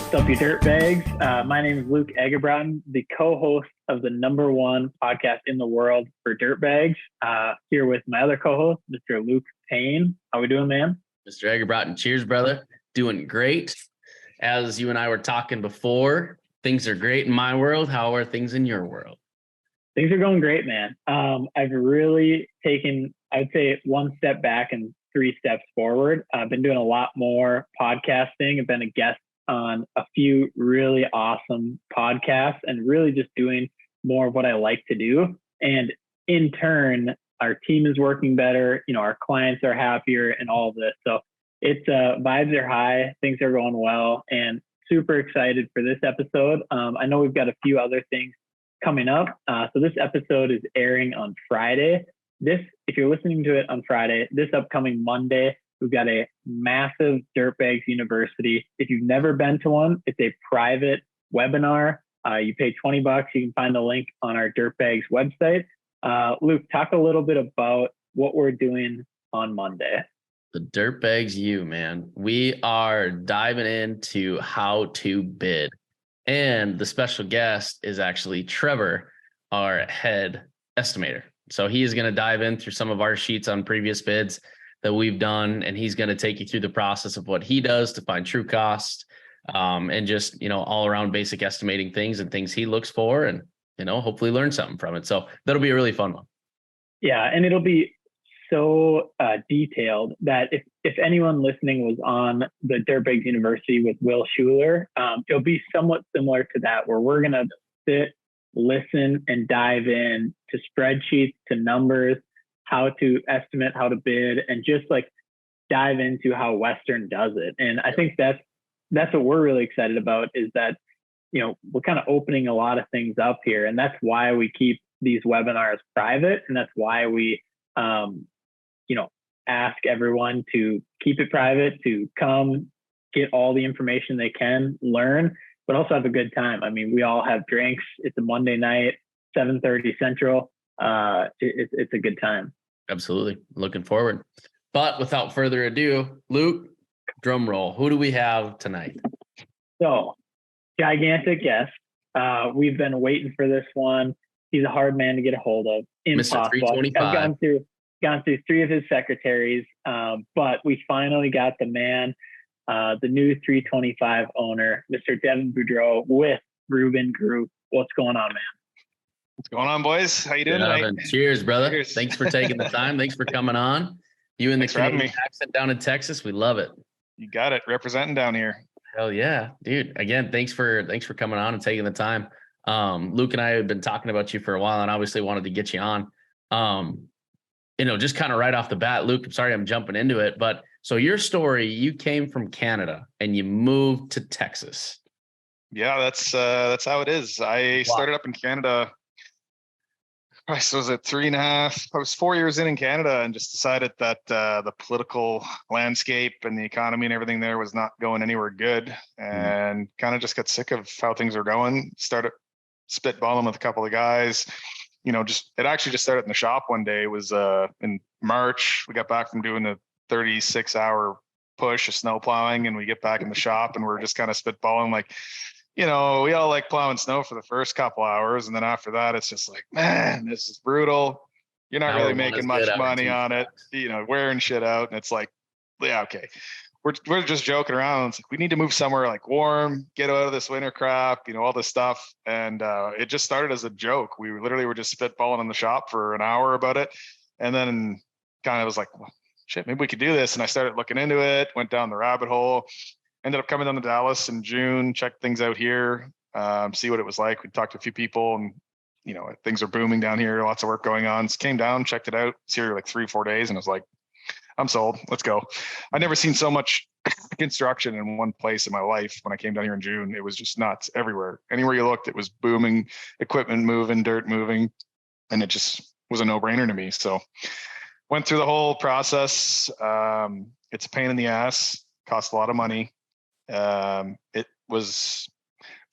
What's up, you dirtbags? My name is Luke Egerbron, the co-host of the #1 podcast in the world for dirtbags. Here with my other co-host, Mr. Luke Payne. How we doing, man? Mr. Egerbron, cheers, brother. Doing great. As you and I were talking before, things are great in my world. How are things in your world? Things are going great, man. I've really taken, I'd say, one step back and 3 steps forward. I've been doing a lot more podcasting. I've been a guest on a few really awesome podcasts and really just doing more of what I like to do. And in turn, our team is working better. You know, our clients are happier and all of this. So it's vibes are high, things are going well, and super excited for this episode. I know we've got a few other things coming up. So this episode is airing on Friday. If you're listening to it on Friday, this upcoming Monday, we've got a massive Dirtbags University. If you've never been to one, it's a private webinar. You pay $20. You can find the link on our Dirtbags website. Luke, talk a little bit about what we're doing on Monday. The Dirtbags U, man. We are diving into how to bid. And the special guest is actually Trevor, our head estimator. So he is going to dive in through some of our sheets on previous bids that we've done, and he's going to take you through the process of what he does to find true cost, and just, you know, all around basic estimating things and things he looks for, and, you know, hopefully learn something from it. So that'll be a really fun one. Yeah. And it'll be so detailed that if anyone listening was on the Dirtbags University with Will Schuler, it'll be somewhat similar to that, where we're going to sit, listen, and dive in to spreadsheets, to numbers, how to estimate, how to bid, and just like dive into how Western does it. And I think that's what we're really excited about, is that, you know, we're kind of opening a lot of things up here. And that's why we keep these webinars private. And that's why we, you know, ask everyone to keep it private, to come get all the information they can, learn, but also have a good time. I mean, we all have drinks. It's a Monday night, 7:30 Central. It's a good time. Absolutely. Looking forward. But without further ado, Luke, drum roll. Who do we have tonight? So, gigantic guest. We've been waiting for this one. He's a hard man to get a hold of. Impossible. Mr. 325. I've gone through 3 of his secretaries, but we finally got the man, the new 325 owner, Mr. Devin Boudreau with Rueben Group. What's going on, man? What's going on, boys? How you doing tonight? Cheers, brother. Cheers. Thanks for taking the time. Thanks for coming on. You and the Canadian accent down in Texas. We love it. You got it. Representing down here. Hell yeah, dude. Again, thanks for coming on and taking the time. Luke and I have been talking about you for a while, and obviously wanted to get you on. You know, just kind of right off the bat, Luke, I'm sorry I'm jumping into it, but so your story, you came from Canada and you moved to Texas. Yeah, that's how it is. I started up in Canada. I was at 3.5. I was 4 years in Canada, and just decided that the political landscape and the economy and everything there was not going anywhere good, and kind of just got sick of how things are going. Started spitballing with a couple of guys. You know, it actually just started in the shop one day. It was in March. We got back from doing a 36-hour push of snow plowing, and we get back in the shop, and we're just kind of spitballing, like, you know, we all like plowing snow for the first couple hours. And then after that, it's just like, man, this is brutal. You're not really making much money on it, you know, wearing shit out. And it's like, yeah, okay. We're just joking around. It's like, we need to move somewhere like warm, get out of this winter crap, you know, all this stuff. And it just started as a joke. We literally were just spitballing in the shop for an hour about it. And then kind of was like, well, shit, maybe we could do this. And I started looking into it, went down the rabbit hole. Ended up coming down to Dallas in June, checked things out here, see what it was like. We talked to a few people, and, you know, things are booming down here. Lots of work going on. So came down, checked it out. Was here like 3-4 days, and I was like, I'm sold. Let's go. I'd never seen so much construction in one place in my life. When I came down here in June, it was just nuts everywhere. Anywhere you looked, it was booming, equipment moving, dirt moving, and it just was a no-brainer to me. So went through the whole process. It's a pain in the ass, cost a lot of money. It was,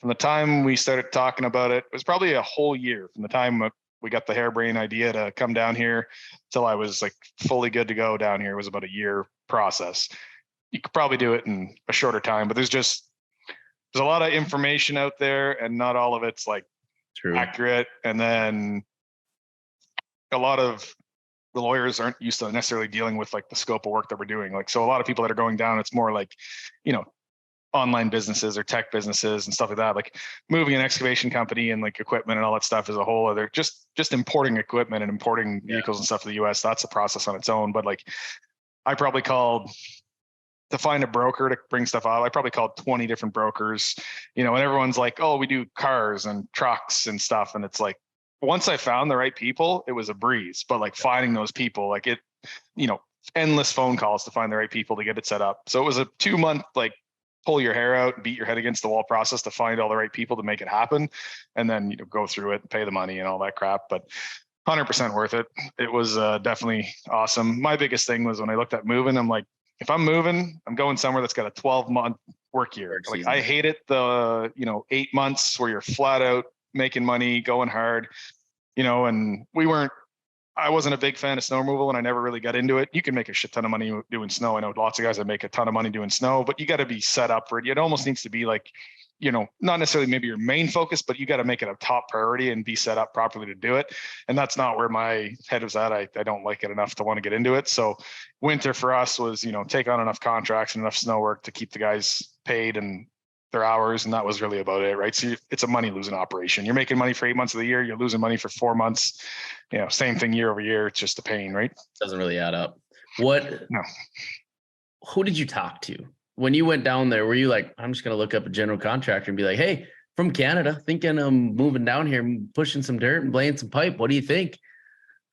from the time we started talking about it, it was probably a whole year from the time we got the harebrained idea to come down here till I was like fully good to go down here. It was about a year process. You could probably do it in a shorter time, but there's there's a lot of information out there and not all of it's like True. accurate. And then a lot of the lawyers aren't used to necessarily dealing with like the scope of work that we're doing. Like, so a lot of people that are going down, it's more like, you know, online businesses or tech businesses and stuff like that, like moving an excavation company and like equipment and all that stuff is a whole other, just importing equipment and importing vehicles and stuff to the US. That's a process on its own. But like, I probably called to find a broker to bring stuff out. I probably called 20 different brokers, you know, and everyone's like, oh, we do cars and trucks and stuff. And it's like, once I found the right people, it was a breeze. But like finding those people, like it, you know, endless phone calls to find the right people to get it set up. So it was a 2-month, like, pull your hair out, beat your head against the wall process to find all the right people to make it happen. And then, you know, go through it, pay the money and all that crap. But 100% worth it. It was definitely awesome. My biggest thing was when I looked at moving, I'm like, if I'm moving, I'm going somewhere that's got a 12-month work year. Like I hated the, you know, 8 months where you're flat out making money, going hard, you know, and I wasn't a big fan of snow removal and I never really got into it. You can make a shit ton of money doing snow. I know lots of guys that make a ton of money doing snow, but you got to be set up for it. It almost needs to be like, you know, not necessarily maybe your main focus, but you got to make it a top priority and be set up properly to do it. And that's not where my head was at. I don't like it enough to want to get into it. So winter for us was, you know, take on enough contracts and enough snow work to keep the guys paid and their hours. And that was really about it. Right. So it's a money losing operation. You're making money for 8 months of the year. You're losing money for 4 months, you know, same thing year over year. It's just a pain, right? Doesn't really add up. No. Who did you talk to when you went down there? Were you like, I'm just going to look up a general contractor and be like, hey, from Canada, thinking I'm moving down here, pushing some dirt and laying some pipe. What do you think?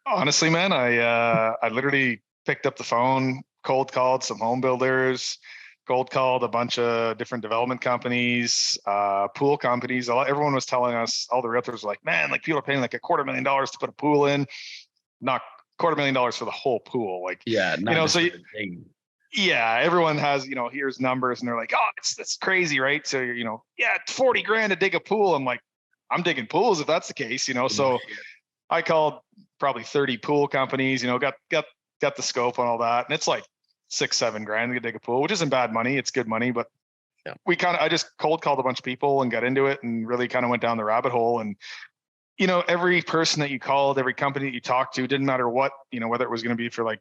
Honestly, man, I literally picked up the phone, cold called some home builders, cold called a bunch of different development companies, pool companies. Everyone was telling us, all the realtors were like, man, like people are paying like $250,000 to put a pool in, not $250,000 for the whole pool. Like, yeah, you know, so yeah, everyone has, you know, here's numbers and they're like, oh, that's crazy, right? So, you know, yeah, $40,000 to dig a pool. I'm like, I'm digging pools if that's the case, you know. So I called probably 30 pool companies, you know, got the scope on all that. And it's like $6-7 to dig a pool, which isn't bad money. It's good money, but yeah. I just cold called a bunch of people and got into it and really kind of went down the rabbit hole. And, you know, every person that you called, every company that you talked to, didn't matter what, you know, whether it was going to be for like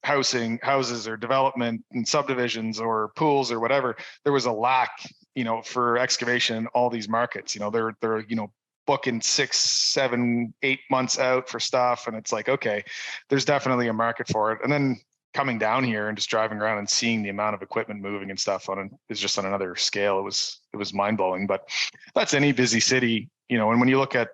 houses or development and subdivisions or pools or whatever, there was a lack, you know, for excavation in all these markets. You know, they're, you know, booking 6, 7, 8 months out for stuff. And it's like, okay, there's definitely a market for it. And then coming down here and just driving around and seeing the amount of equipment moving and stuff is just on another scale. It was mind blowing, but that's any busy city, you know. And when you look at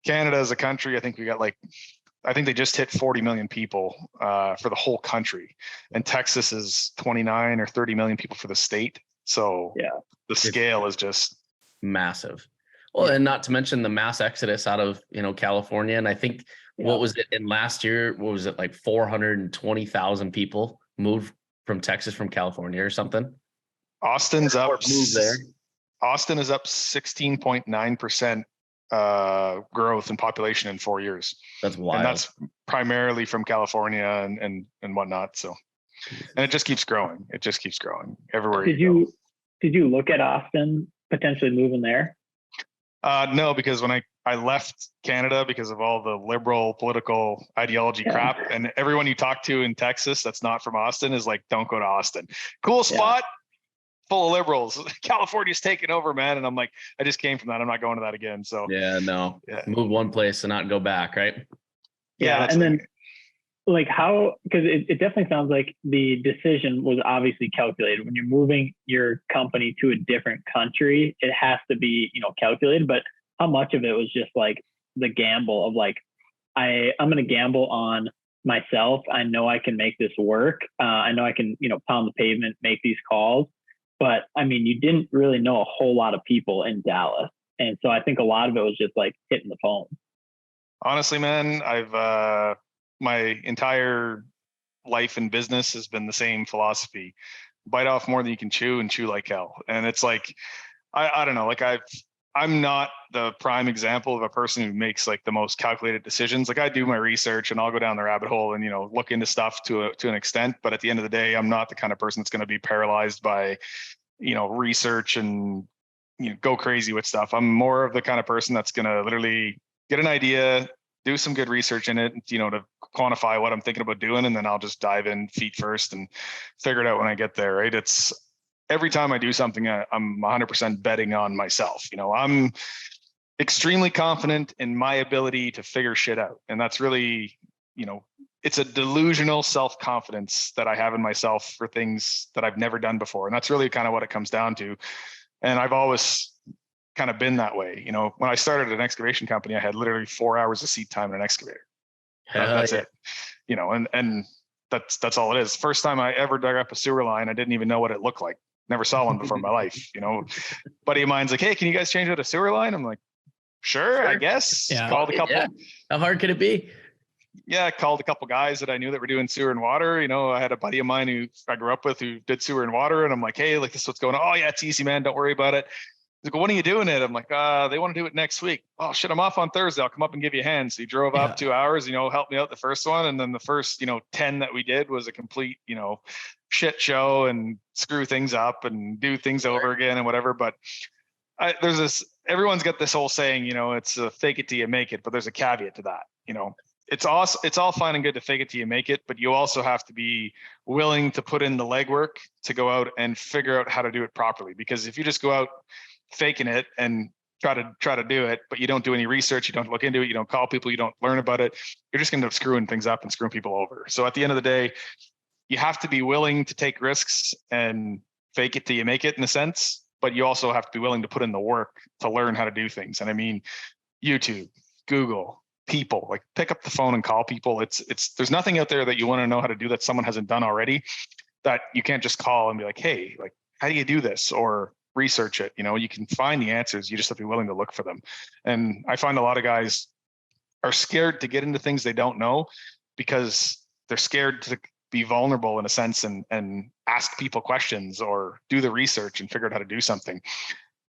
Canada as a country, I think they just hit 40 million people for the whole country, and Texas is 29 or 30 million people for the state. So yeah, the scale is just massive. Well, and not to mention the mass exodus out of, you know, California. And I think what was it in last year? What was it, like 420,000 people moved from Texas from California or something? Austin's up. Austin is up 16.9% growth in population in 4 years. That's wild. And that's primarily from California and whatnot. So, and it just keeps growing. It just keeps growing everywhere. Did you look at Austin potentially moving there? No, because when I left Canada because of all the liberal political ideology crap, and everyone you talk to in Texas that's not from Austin is like, don't go to Austin. Cool spot, full of liberals. California's taking over, man. And I'm like, I just came from that. I'm not going to that again. So move one place and not go back, right? Yeah, and then like how, because it definitely sounds like the decision was obviously calculated. When you're moving your company to a different country, it has to be, you know, calculated. But how much of it was just like the gamble of like, I'm going to gamble on myself. I know I can make this work. I know I can, you know, pound the pavement, make these calls. But I mean, you didn't really know a whole lot of people in Dallas. And so I think a lot of it was just like hitting the phone. Honestly, man, I've, my entire life and business has been the same philosophy: bite off more than you can chew and chew like hell. And it's like, I don't know, like I'm not the prime example of a person who makes like the most calculated decisions. Like I do my research and I'll go down the rabbit hole and, you know, look into stuff to an extent. But at the end of the day, I'm not the kind of person that's going to be paralyzed by, you know, research and go crazy with stuff. I'm more of the kind of person that's going to literally get an idea, do some good research in it, to quantify what I'm thinking about doing. And then I'll just dive in feet first and figure it out when I get there. Right. It's every time I do something, I'm 100% betting on myself. I'm extremely confident in my ability to figure shit out. And that's really, it's a delusional self-confidence that I have in myself for things that I've never done before. And that's really kind of what it comes down to. And I've always kind of been that way. When I started an excavation company, I had literally 4 hours of seat time in an excavator. That's it. And that's all it is. First time I ever dug up a sewer line, I didn't even know what it looked like. Never saw one before in my life. Buddy of mine's like, hey, can you guys change out a sewer line? I'm like, sure. I guess. Yeah. Called a couple. Yeah. How hard could it be? Yeah, I called a couple guys that I knew that were doing sewer and water. I had a buddy of mine who I grew up with who did sewer and water. And I'm like, hey, this is what's going on. Oh yeah, it's easy, man. Don't worry about it. He's like, when are you doing it? I'm like, they want to do it next week. Oh shit, I'm off on Thursday. I'll come up and give you a hand. So he drove up 2 hours, helped me out the first one. And then the first, 10 that we did was a complete, shit show and screw things up and do things over again and whatever. But there's this, everyone's got this whole saying, it's a fake it till you make it, but there's a caveat to that. It's awesome. It's all fine and good to fake it till you make it, but you also have to be willing to put in the legwork to go out and figure out how to do it properly. Because if you just go out faking it and try to do it, but you don't do any research, you don't look into it, you don't call people, you don't learn about it, you're just going to end up screwing things up and screwing people over. So at the end of the day, you have to be willing to take risks and fake it till you make it in a sense, but you also have to be willing to put in the work to learn how to do things. And I mean, YouTube, Google, people, like pick up the phone and call people. There's nothing out there that you want to know how to do that someone hasn't done already that you can't just call and be like, hey, how do you do this? Or research it. You can find the answers. You just have to be willing to look for them. And I find a lot of guys are scared to get into things they don't know because they're scared to be vulnerable in a sense and ask people questions or do the research and figure out how to do something.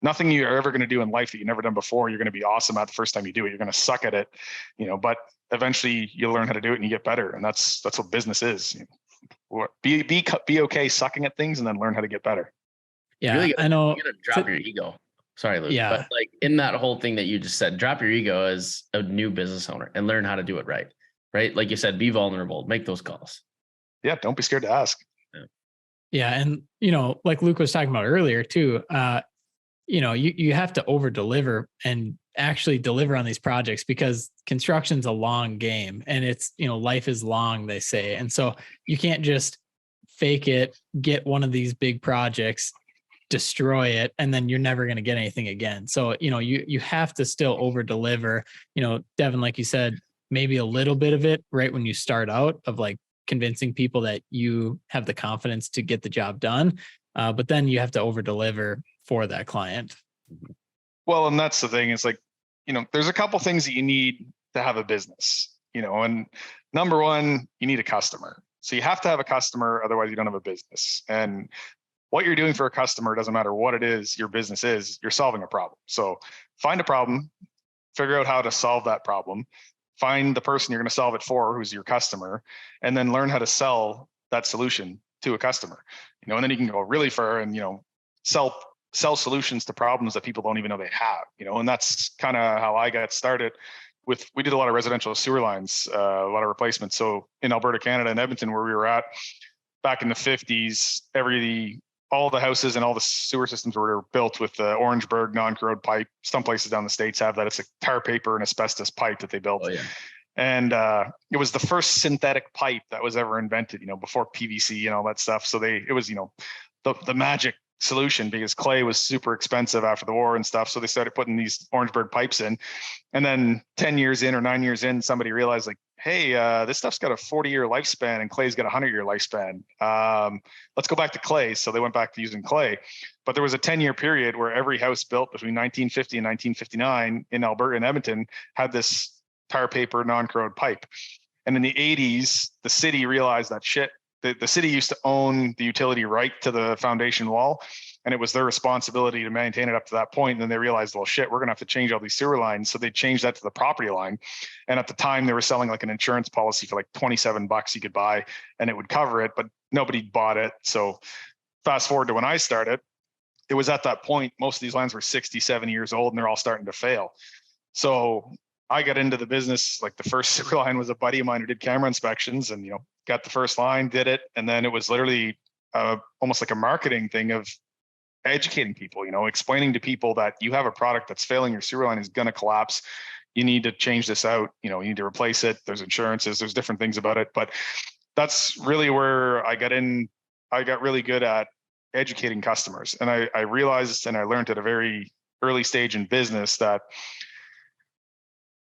Nothing you're ever going to do in life that you've never done before, you're going to be awesome at the first time you do it. You're going to suck at it, but eventually you'll learn how to do it and you get better. And that's what business is. Be okay sucking at things and then learn how to get better. Yeah, really I know. You gotta drop your ego. Sorry, Luke. Yeah. But in that whole thing that you just said, drop your ego as a new business owner and learn how to do it right. Right? Like you said, be vulnerable, make those calls. Yeah, don't be scared to ask. Yeah. And, like Luke was talking about earlier too, you have to over deliver and actually deliver on these projects because construction's a long game and it's, life is long, they say. And so you can't just fake it, get one of these big projects, destroy it, and then you're never going to get anything again. So, you have to still over deliver, Devin, like you said, maybe a little bit of it right when you start out of convincing people that you have the confidence to get the job done. But then you have to over deliver for that client. Well, and that's the thing. It's there's a couple things that you need to have a business, and number one, you need a customer. So you have to have a customer, otherwise you don't have a business. And what you're doing for a customer doesn't matter what it is your business is, you're solving a problem. So find a problem, figure out how to solve that problem, find the person you're going to solve it for, who's your customer, and then learn how to sell that solution to a customer. And then you can go really far and, sell solutions to problems that people don't even know they have, and that's kind of how I got started we did a lot of residential sewer lines, a lot of replacements. So in Alberta, Canada, and Edmonton, where we were at back in the 50s, all the houses and all the sewer systems were built with the Orangeburg non-corrode pipe. Some places down the States have that. It's a tar paper and asbestos pipe that they built. Oh, yeah. And it was the first synthetic pipe that was ever invented, before PVC and all that stuff. So it was, the magic solution because clay was super expensive after the war and stuff. So they started putting these Orangeburg pipes in. And then 10 years in or 9 years in, somebody realized hey, this stuff's got a 40-year lifespan and clay's got a 100-year lifespan. Let's go back to clay. So they went back to using clay. But there was a 10-year period where every house built between 1950 and 1959 in Alberta and Edmonton had this tar paper non-corrode pipe. And in the 80s, the city realized that the city used to own the utility right to the foundation wall, and it was their responsibility to maintain it up to that point. And then they realized, well, shit, we're going to have to change all these sewer lines. So they changed that to the property line. And at the time they were selling an insurance policy for $27 you could buy and it would cover it, but nobody bought it. So fast forward to when I started, it was at that point, most of these lines were 60, 70 years old and they're all starting to fail. So I got into the business, like the first sewer line was a buddy of mine who did camera inspections and, got the first line, did it. And then it was literally almost like a marketing thing of educating people, explaining to people that you have a product that's failing, your sewer line is going to collapse. You need to change this out. You need to replace it. There's insurances, there's different things about it. But that's really where I got in. I got really good at educating customers. And I realized, and I learned at a very early stage in business, that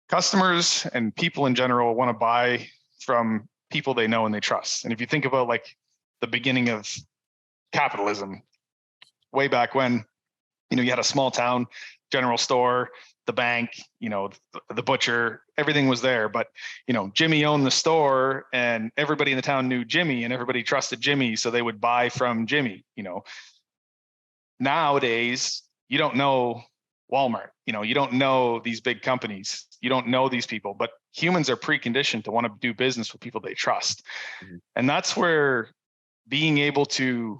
customers and people in general want to buy from people they know and they trust. And if you think about like the beginning of capitalism, way back when, you had a small town general store, the bank, the butcher, everything was there. But, Jimmy owned the store and everybody in the town knew Jimmy and everybody trusted Jimmy. So they would buy from Jimmy. Nowadays, you don't know Walmart, you don't know these big companies, you don't know these people, but humans are preconditioned to want to do business with people they trust. Mm-hmm. And that's where being able to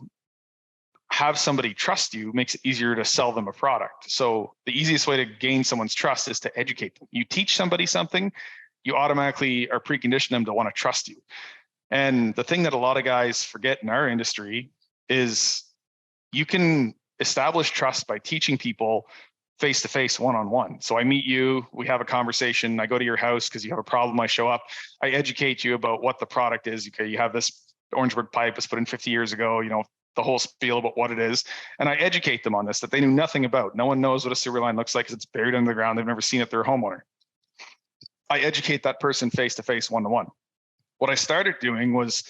have somebody trust you makes it easier to sell them a product. So the easiest way to gain someone's trust is to educate them. You teach somebody something, you automatically are preconditioning them to want to trust you. And the thing that a lot of guys forget in our industry is you can establish trust by teaching people face-to-face, one-on-one. So I meet you, we have a conversation, I go to your house because you have a problem, I show up, I educate you about what the product is. Okay, you have this Orangeburg pipe was put in 50 years ago, the whole spiel about what it is. And I educate them on this, that they knew nothing about. No one knows what a sewer line looks like because it's buried under the ground. They've never seen it, they're a homeowner. I educate that person face-to-face, one-to-one. What I started doing was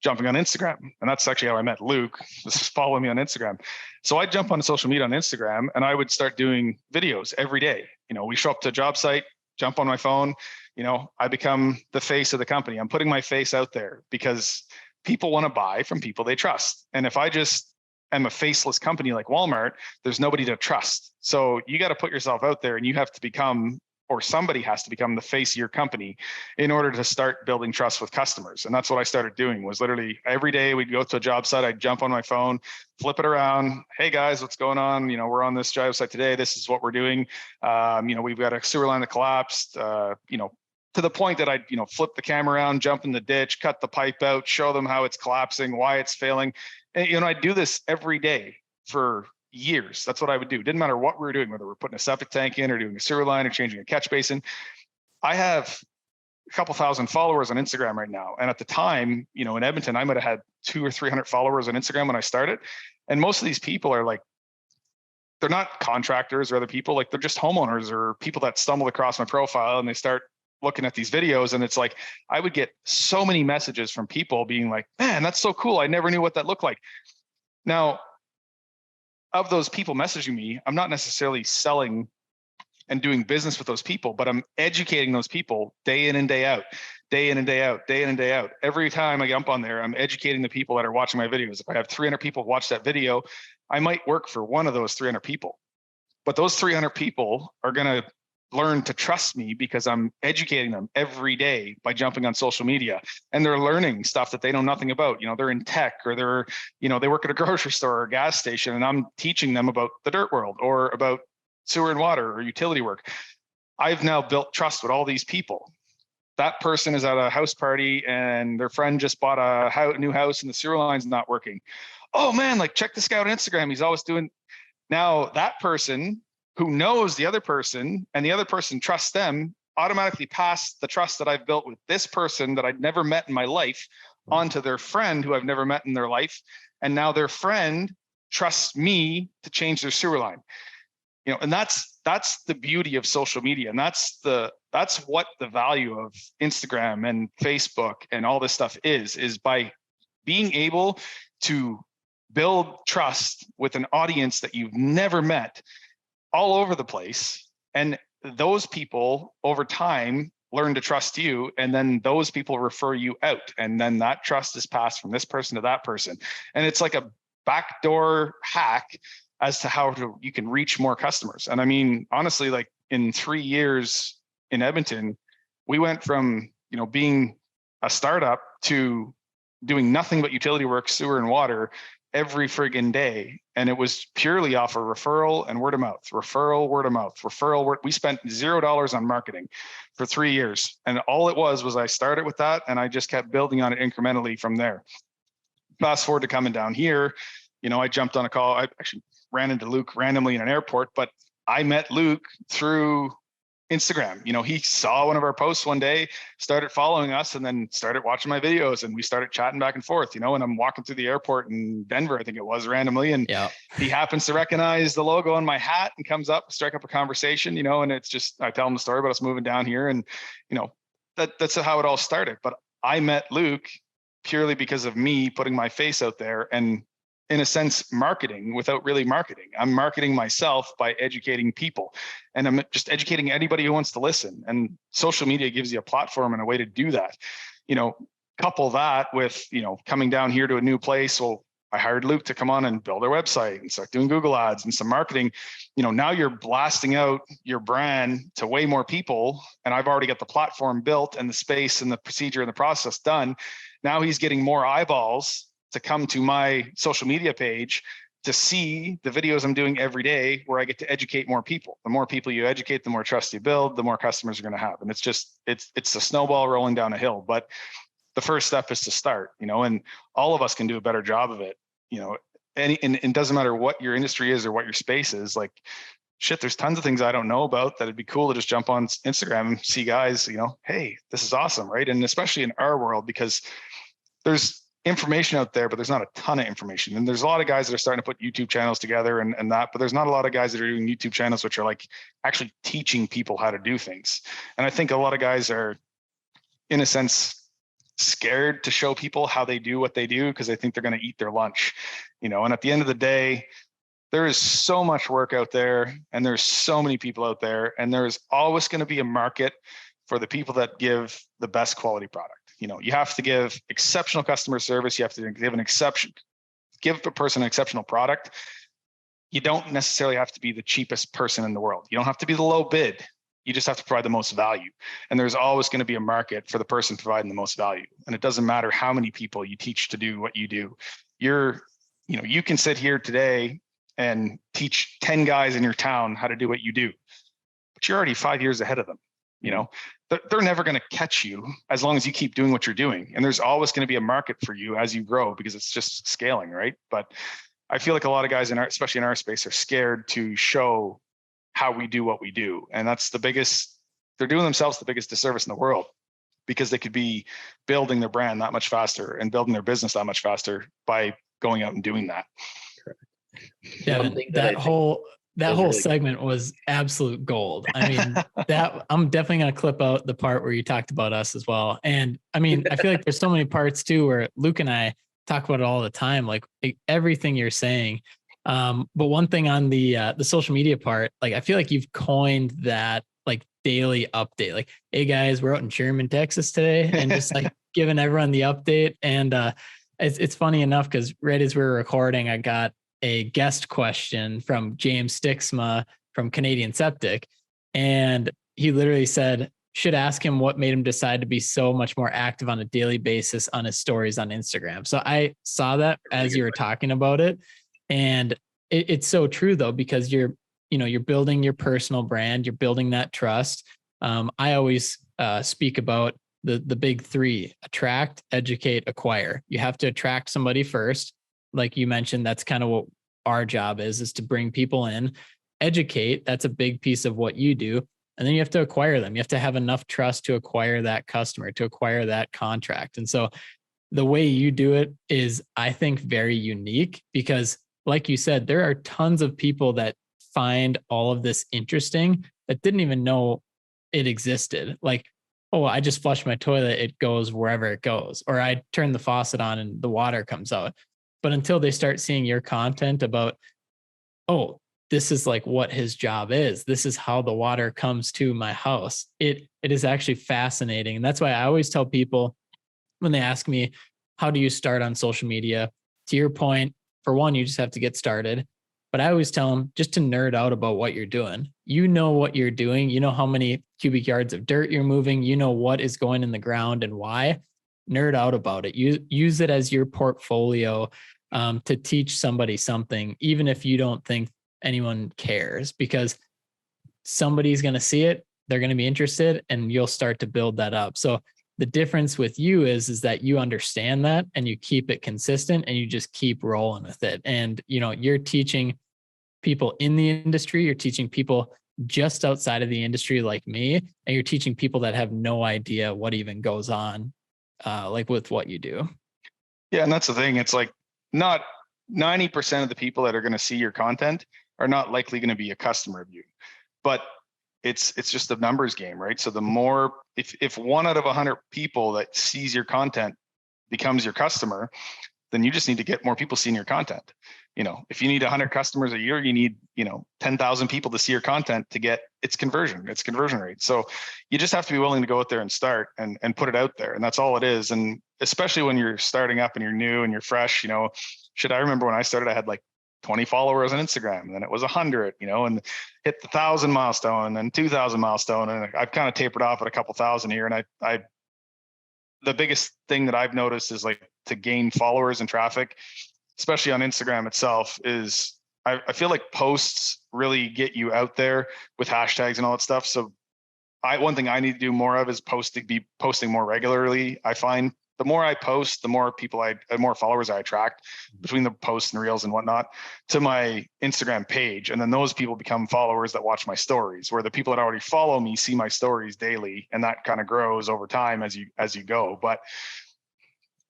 jumping on Instagram. And that's actually how I met Luke. This is following me on Instagram. So I'd jump on social media on Instagram and I would start doing videos every day. We show up to a job site, jump on my phone, I become the face of the company. I'm putting my face out there because people want to buy from people they trust. And if I just am a faceless company like Walmart, there's nobody to trust. So you got to put yourself out there and you have to become, or somebody has to become the face of your company in order to start building trust with customers. And that's what I started doing, was literally every day we'd go to a job site, I'd jump on my phone, flip it around. Hey guys, what's going on? We're on this job site today. This is what we're doing. We've got a sewer line that collapsed, to the point that I'd, flip the camera around, jump in the ditch, cut the pipe out, show them how it's collapsing, why it's failing. And, I'd do this every day for years. That's what I would do. Didn't matter what we were doing, whether we're putting a septic tank in or doing a sewer line or changing a catch basin. I have a couple thousand followers on Instagram right now. And at the time, in Edmonton, I might have had 200 or 300 followers on Instagram when I started. And most of these people are like, they're not contractors or other people, like they're just homeowners or people that stumbled across my profile and they start looking at these videos. And it's like, I would get so many messages from people being like, man, that's so cool. I never knew what that looked like. Now, of those people messaging me, I'm not necessarily selling and doing business with those people, but I'm educating those people day in and day out, day in and day out, day in and day out. Every time I jump on there, I'm educating the people that are watching my videos. If I have 300 people watch that video, I might work for one of those 300 people, but those 300 people are going to learn to trust me because I'm educating them every day by jumping on social media, and they're learning stuff that they know nothing about. They're in tech, or they're, they work at a grocery store or a gas station, and I'm teaching them about the dirt world or about sewer and water or utility work. I've now built trust with all these people. That person is at a house party and their friend just bought a new house and the sewer line's not working. Oh man, like check this guy out on Instagram. He's always doing. Now that person who knows the other person and the other person trusts them automatically pass the trust that I've built with this person that I'd never met in my life onto their friend who I've never met in their life. And now their friend trusts me to change their sewer line. And that's the beauty of social media. And that's what the value of Instagram and Facebook and all this stuff is by being able to build trust with an audience that you've never met all over the place. And those people over time learn to trust you. And then those people refer you out. And then that trust is passed from this person to that person. And it's like a backdoor hack as to how you can reach more customers. And I mean, honestly, like in 3 years in Edmonton, we went from, being a startup to doing nothing but utility work, sewer and water. every friggin' day. And it was purely off of referral and word of mouth, referral, word of mouth, referral. We spent $0 on marketing for 3 years. And all it was I started with that and I just kept building on it incrementally from there. Fast forward to coming down here, I jumped on a call. I actually ran into Luke randomly in an airport, but I met Luke through Instagram. He saw one of our posts one day, started following us, and then started watching my videos, and we started chatting back and forth, and I'm walking through the airport in Denver, I think it was, randomly, and he happens to recognize the logo on my hat and comes up, strike up a conversation, and it's just, I tell him the story about us moving down here, and that's how it all started. But I met Luke purely because of me putting my face out there and, in a sense, marketing without really marketing. I'm marketing myself by educating people, and I'm just educating anybody who wants to listen. And social media gives you a platform and a way to do that. Couple that with, coming down here to a new place. Well, I hired Luke to come on and build our website and start doing Google ads and some marketing. Now you're blasting out your brand to way more people. And I've already got the platform built and the space and the procedure and the process done. Now he's getting more eyeballs to come to my social media page to see the videos I'm doing every day, where I get to educate more people. The more people you educate, the more trust you build, the more customers you're going to have. And it's a snowball rolling down a hill. But the first step is to start, and all of us can do a better job of it. And it doesn't matter what your industry is or what your space is. Like, shit, there's tons of things I don't know about that it'd be cool to just jump on Instagram and see guys, hey, this is awesome, right? And especially in our world, because there's information out there, but there's not a ton of information. And there's a lot of guys that are starting to put YouTube channels together and that, but there's not a lot of guys that are doing YouTube channels, which are like actually teaching people how to do things. And I think a lot of guys are, in a sense, scared to show people how they do what they do because they think they're going to eat their lunch, and at the end of the day, there is so much work out there and there's so many people out there, and there's always going to be a market for the people that give the best quality product. You have to give exceptional customer service. You have to give a person an exceptional product. You don't necessarily have to be the cheapest person in the world. You don't have to be the low bid. You just have to provide the most value. And there's always going to be a market for the person providing the most value. And it doesn't matter how many people you teach to do what you do. You can sit here today and teach 10 guys in your town how to do what you do, but you're already 5 years ahead of them. They're never going to catch you as long as you keep doing what you're doing. And there's always going to be a market for you as you grow, because it's just scaling, right? But I feel like a lot of guys especially in our space, are scared to show how we do what we do. And that's they're doing themselves the biggest disservice in the world, because they could be building their brand that much faster and building their business that much faster by going out and doing that. Yeah, that whole really segment was absolute gold. I mean, I'm definitely going to clip out the part where you talked about us as well. And I mean, I feel like there's so many parts too, where Luke and I talk about it all the time, like everything you're saying. But one thing on the social media part, like, I feel like you've coined that like daily update, like, hey guys, we're out in Sherman, Texas today, and just like giving everyone the update. And it's funny enough, because right as we were recording, I got a guest question from James Stixma from Canadian Septic. And he literally said, should ask him what made him decide to be so much more active on a daily basis on his stories on Instagram. So I saw that as you were talking about it. And it's so true though, because you're building your personal brand, you're building that trust. I always speak about the big three: attract, educate, acquire. You have to attract somebody first. Like you mentioned, that's kind of what our job is to bring people in. Educate, that's a big piece of what you do. And then you have to acquire them. You have to have enough trust to acquire that customer, to acquire that contract. And so the way you do it is, I think, very unique, because like you said, there are tons of people that find all of this interesting that didn't even know it existed. Like, oh, I just flush my toilet, it goes wherever it goes. Or I turn the faucet on and the water comes out. But until they start seeing your content about, oh, this is like what his job is, this is how the water comes to my house, it is actually fascinating. And that's why I always tell people when they ask me, how do you start on social media? To your point, for one, you just have to get started. But I always tell them just to nerd out about what you're doing. You know what you're doing. You know how many cubic yards of dirt you're moving. You know what is going in the ground and why. Nerd out about it. Use it as your portfolio. to teach somebody something, even if you don't think anyone cares, because somebody's going to see it, they're going to be interested, and you'll start to build that up. So the difference with you is that you understand that and you keep it consistent and you just keep rolling with it. And, you're teaching people in the industry, you're teaching people just outside of the industry like me, and you're teaching people that have no idea what even goes on, like with what you do. Yeah. And that's the thing. It's like not 90% of the people that are going to see your content are not likely going to be a customer of you, but it's just a numbers game, right? So the more, if 1 out of 100 people that sees your content becomes your customer, then you just need to get more people seeing your content. If you need 100 customers a year, you need, 10,000 people to see your content to get its conversion rate. So you just have to be willing to go out there and start and put it out there. And that's all it is. And especially when you're starting up and you're new and you're fresh, I remember when I started, I had like 20 followers on Instagram, and then it was 100, and hit the 1,000 milestone and then 2,000 milestone. And I've kind of tapered off at a couple thousand here. And the biggest thing that I've noticed is like to gain followers and traffic, especially on Instagram itself, is I feel like posts really get you out there with hashtags and all that stuff. So one thing I need to do more of is be posting more regularly. I find the more I post, the more more followers I attract between the posts and reels and whatnot to my Instagram page. And then those people become followers that watch my stories, where the people that already follow me see my stories daily. And that kind of grows over time as you go. But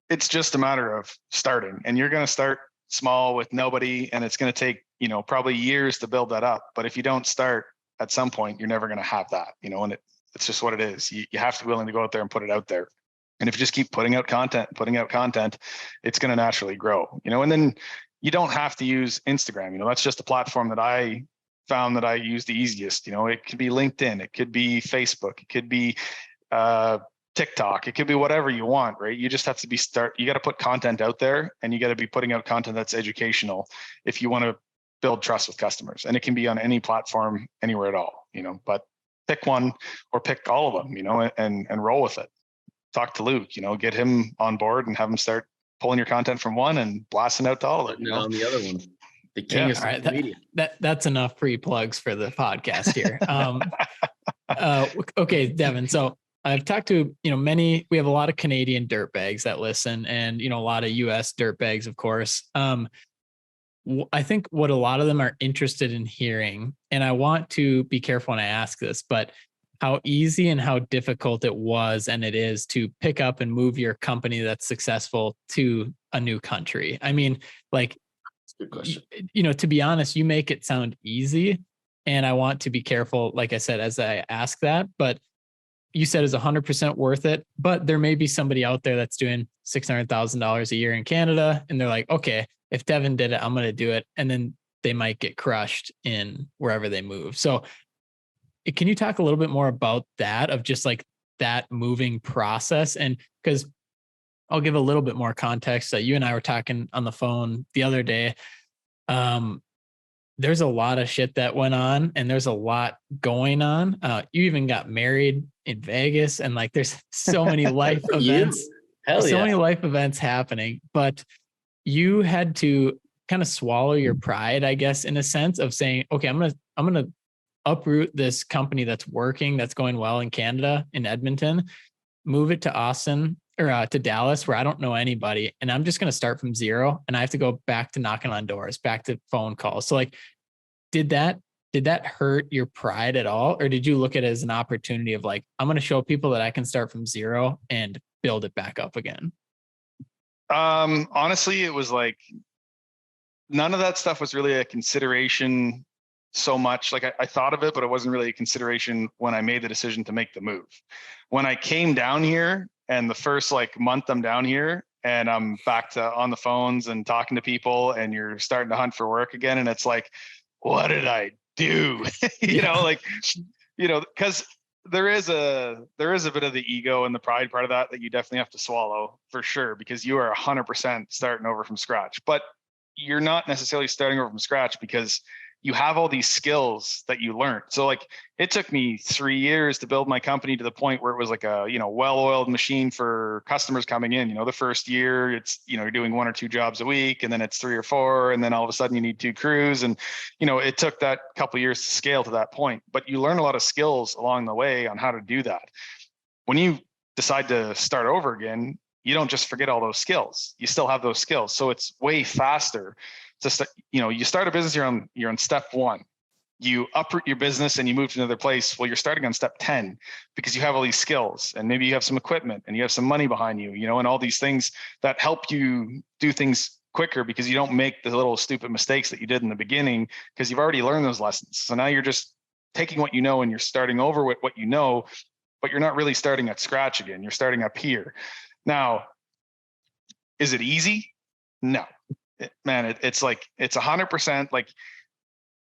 it's just a matter of starting, and you're going to start small with nobody. And it's going to take, probably years to build that up. But if you don't start at some point, you're never going to have that, and it's just what it is. You have to be willing to go out there and put it out there. And if you just keep putting out content, it's going to naturally grow, and then you don't have to use Instagram. That's just a platform that I found that I use the easiest. It could be LinkedIn, it could be Facebook, it could be TikTok, it could be whatever you want, right? You just have to you got to put content out there, and you got to be putting out content that's educational if you want to build trust with customers. And it can be on any platform, anywhere at all, but pick one or pick all of them, and roll with it. Talk to Luke, get him on board and have him start pulling your content from one and blasting out to all of it. On the other one, the king of social media. That's enough free plugs for the podcast here. Okay, Devin. So I've talked to, we have a lot of Canadian dirtbags that listen, and, a lot of US dirtbags, of course. I think what a lot of them are interested in hearing, and I want to be careful when I ask this, but how easy and how difficult it was and it is to pick up and move your company that's successful to a new country. I mean, like, good question. To be honest, you make it sound easy, and I want to be careful, like I said, as I ask that, but you said is 100% worth it. But there may be somebody out there that's doing $600,000 a year in Canada, and they're like, okay, if Devin did it, I'm going to do it. And then they might get crushed in wherever they move. So can you talk a little bit more about that, of just like that moving process? And because I'll give a little bit more context. That you and I were talking on the phone the other day. There's a lot of shit that went on, and there's a lot going on. You even got married in Vegas, and like there's so many life events, many life events happening. But you had to kind of swallow your pride, I guess, in a sense of saying, okay, I'm gonna uproot this company that's working, that's going well in Canada, in Edmonton, move it to Austin or to Dallas, where I don't know anybody, and I'm just going to start from zero, and I have to go back to knocking on doors, back to phone calls. So like, did that hurt your pride at all? Or did you look at it as an opportunity of like, I'm going to show people that I can start from zero and build it back up again? Honestly, it was like, none of that stuff was really a consideration so much. Like I thought of it, but it wasn't really a consideration when I made the decision to make the move. When I came down here, and the first like month I'm down here, and I'm back to on the phones and talking to people, and you're starting to hunt for work again. And it's like, what did I do? Because there is a bit of the ego and the pride part of that you definitely have to swallow, for sure, because you are 100% starting over from scratch. But you're not necessarily starting over from scratch because you have all these skills that you learned. So like it took me 3 years to build my company to the point where it was like a, well-oiled machine for customers coming in. The first year it's, you're doing 1 or 2 jobs a week, and then it's 3 or 4. And then all of a sudden you need 2 crews. And, it took that couple of years to scale to that point, but you learn a lot of skills along the way on how to do that. When you decide to start over again, you don't just forget all those skills. You still have those skills. So it's way faster to start, you start a business, you're on step 1. You uproot your business and you move to another place. Well, you're starting on step 10 because you have all these skills, and maybe you have some equipment and you have some money behind you, and all these things that help you do things quicker because you don't make the little stupid mistakes that you did in the beginning because you've already learned those lessons. So now you're just taking what you know and you're starting over with what you know, but you're not really starting at scratch again. You're starting up here. Now, is it easy? No. It's like, it's 100%. Like,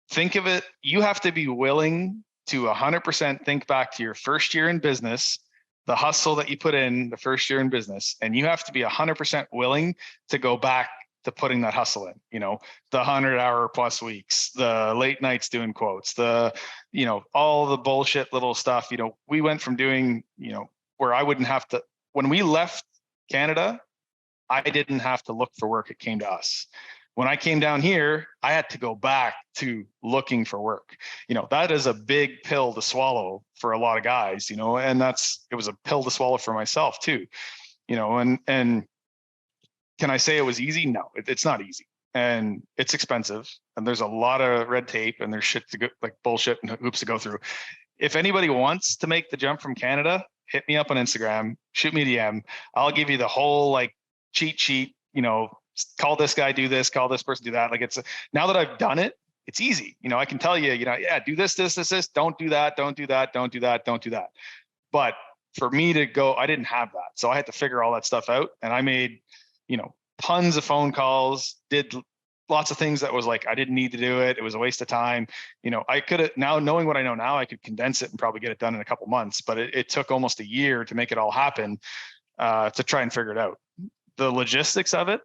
think of it, you have to be willing to 100% think back to your first year in business, the hustle that you put in the first year in business, and you have to be 100% willing to go back to putting that hustle in, the 100-hour plus weeks, the late nights doing quotes, the, all the bullshit little stuff. We went from doing, where I wouldn't have to, when we left Canada, I didn't have to look for work. It came to us. When I came down here, I had to go back to looking for work. That is a big pill to swallow for a lot of guys, and it was a pill to swallow for myself too, and can I say it was easy? No, it's not easy, and it's expensive, and there's a lot of red tape, and there's shit to go, like bullshit and hoops to go through. If anybody wants to make the jump from Canada, hit me up on Instagram, shoot me a DM. I'll give you the whole like cheat sheet, call this guy, do this, call this person, do that. Like, it's now that I've done it, it's easy. I can tell you, yeah, do this, don't do that, don't do that, don't do that, don't do that. But for me to go, I didn't have that. So I had to figure all that stuff out. And I made, tons of phone calls, did lots of things that was like, I didn't need to do it. It was a waste of time. I could have, now knowing what I know now, I could condense it and probably get it done in a couple months, but it took almost a year to make it all happen, to try and figure it out. The logistics of it,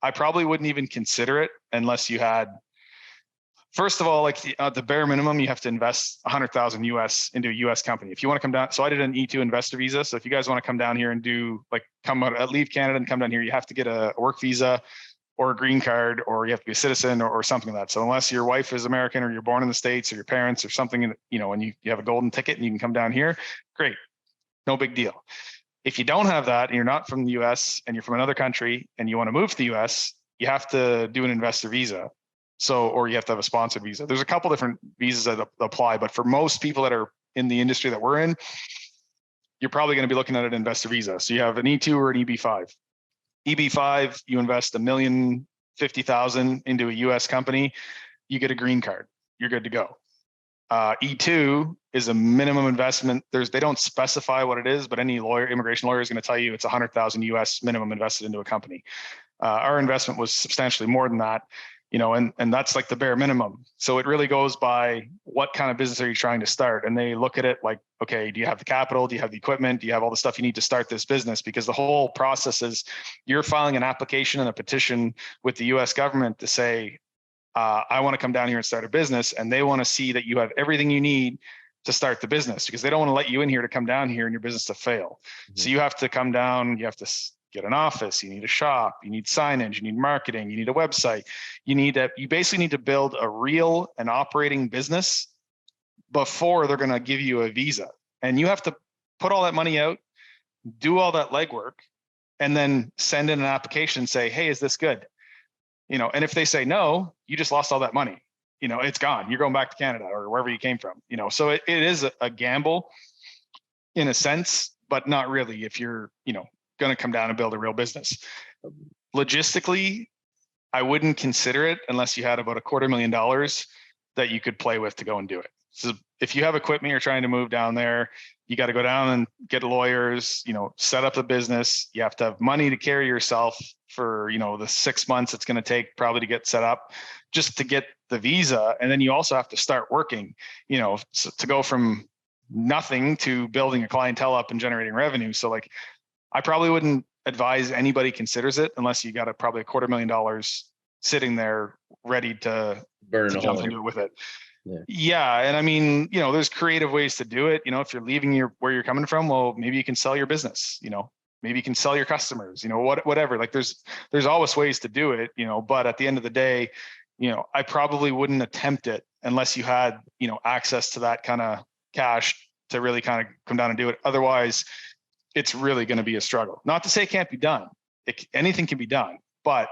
I probably wouldn't even consider it unless you had, first of all, like the bare minimum, you have to invest 100,000 US into a US company. If you want to come down, so I did an E2 investor visa. So if you guys want to come down here and do like leave Canada and come down here, you have to get a work visa or a green card, or you have to be a citizen or something like that. So unless your wife is American or you're born in the States or your parents or something, and you have a golden ticket and you can come down here, great, no big deal. If you don't have that and you're not from the US and you're from another country and you want to move to the US, you have to do an investor visa. So, or you have to have a sponsored visa. There's a couple different visas that apply, but for most people that are in the industry that we're in, you're probably going to be looking at an investor visa. So you have an E2 or an EB5. EB5, you invest $1,050,000 into a US company, you get a green card, you're good to go. E2 is a minimum investment. They don't specify what it is, but any immigration lawyer is going to tell you it's 100,000 US minimum invested into a company. Our investment was substantially more than that, and that's like the bare minimum. So it really goes by what kind of business are you trying to start? And they look at it like, okay, do you have the capital? Do you have the equipment? Do you have all the stuff you need to start this business? Because the whole process is you're filing an application and a petition with the US government to say, I want to come down here and start a business. And they want to see that you have everything you need to start the business, because they don't want to let you in here to come down here and your business to fail. Mm-hmm. So you have to come down, you have to get an office, you need a shop, you need signage, you need marketing, you need a website. You basically need to build a real and operating business before they're going to give you a visa. And you have to put all that money out, do all that legwork, and then send in an application and say, hey, is this good? And if they say no, you just lost all that money. It's gone. You're going back to Canada or wherever you came from. So it is a gamble in a sense, but not really if you're, going to come down and build a real business. Logistically, I wouldn't consider it unless you had about $250,000 that you could play with to go and do it. So if you have equipment, you're trying to move down there, you got to go down and get lawyers, set up the business. You have to have money to carry yourself for, the 6 months it's going to take probably to get set up just to get the visa. And then you also have to start working, to go from nothing to building a clientele up and generating revenue. So like, I probably wouldn't advise anybody considers it unless you got probably $250,000 sitting there ready to burn to a jump hole. into it with it. Yeah. Yeah. And I mean, there's creative ways to do it. If you're leaving where you're coming from, well, maybe you can sell your business, maybe you can sell your customers, whatever. Like there's always ways to do it, but at the end of the day, I probably wouldn't attempt it unless you had, access to that kind of cash to really kind of come down and do it. Otherwise, it's really going to be a struggle. Not to say it can't be done. Anything can be done, but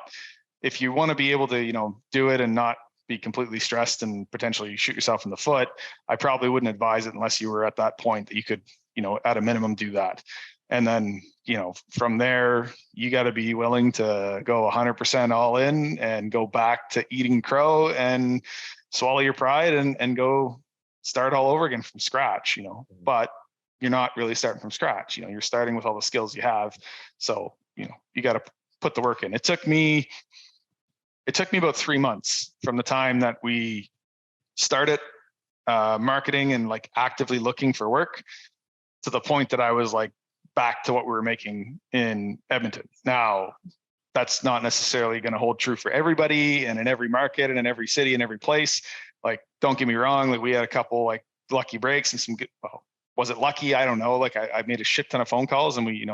if you want to be able to, do it and not be completely stressed and potentially shoot yourself in the foot, I probably wouldn't advise it unless you were at that point that you could, at a minimum do that. And then, from there, you got to be willing to go 100% all in and go back to eating crow and swallow your pride and go start all over again from scratch, but you're not really starting from scratch. You're starting with all the skills you have. So, you got to put the work in. It took me about 3 months from the time that we started marketing and like actively looking for work to the point that I was like back to what we were making in Edmonton. Now, that's not necessarily going to hold true for everybody and in every market and in every city and every place. Like, don't get me wrong. Like we had a couple like lucky breaks and some good, well, was it lucky? I don't know. Like I made a shit ton of phone calls and we,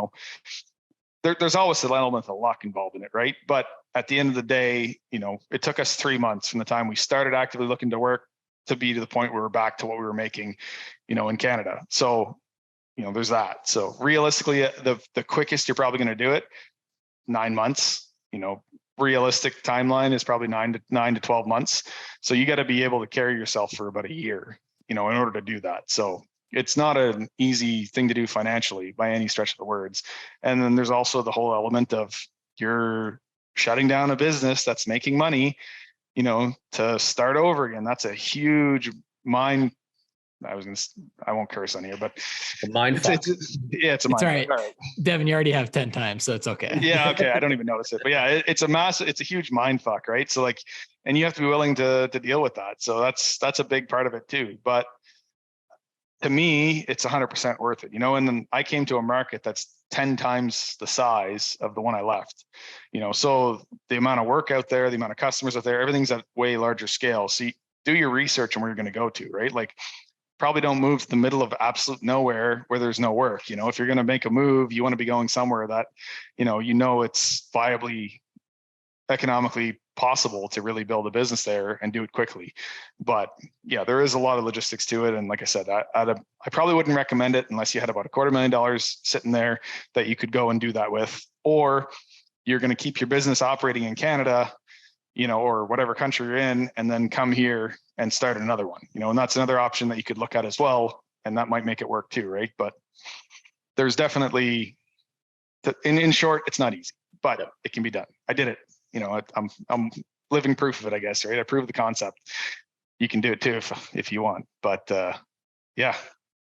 there's always an element of luck involved in it. Right. But at the end of the day, it took us 3 months from the time we started actively looking to work to be to the point where we're back to what we were making, in Canada. So, there's that. So realistically, the quickest you're probably going to do it, 9 months, realistic timeline is probably 9 to 12 months. So you got to be able to carry yourself for about a year, in order to do that. So it's not an easy thing to do financially by any stretch of the words. And then there's also the whole element of you're shutting down a business that's making money, to start over again. That's a huge mind. I won't curse on here, but a mind fuck. It's a mind fuck. All right. All right. Devin, you already have 10 times, so it's okay. Yeah. Okay. I don't even notice it, but yeah, it's a huge mind fuck. Right. So like, and you have to be willing to deal with that. So that's a big part of it too. But to me, it's 100% worth it, and then I came to a market that's 10 times the size of the one I left, so the amount of work out there, the amount of customers out there, everything's at way larger scale. So you do your research on where you're going to go to, right? Like probably don't move to the middle of absolute nowhere where there's no work. If you're going to make a move, you want to be going somewhere that, it's viably economically possible to really build a business there and do it quickly. But yeah, there is a lot of logistics to it. And like I said, I probably wouldn't recommend it unless you had about $250,000 sitting there that you could go and do that with, or you're going to keep your business operating in Canada, or whatever country you're in, and then come here and start another one, and that's another option that you could look at as well. And that might make it work too. Right. But there's definitely, in short, it's not easy, but it can be done. I did it. I'm living proof of it, I guess, right? I proved the concept. You can do it too if you want. But yeah,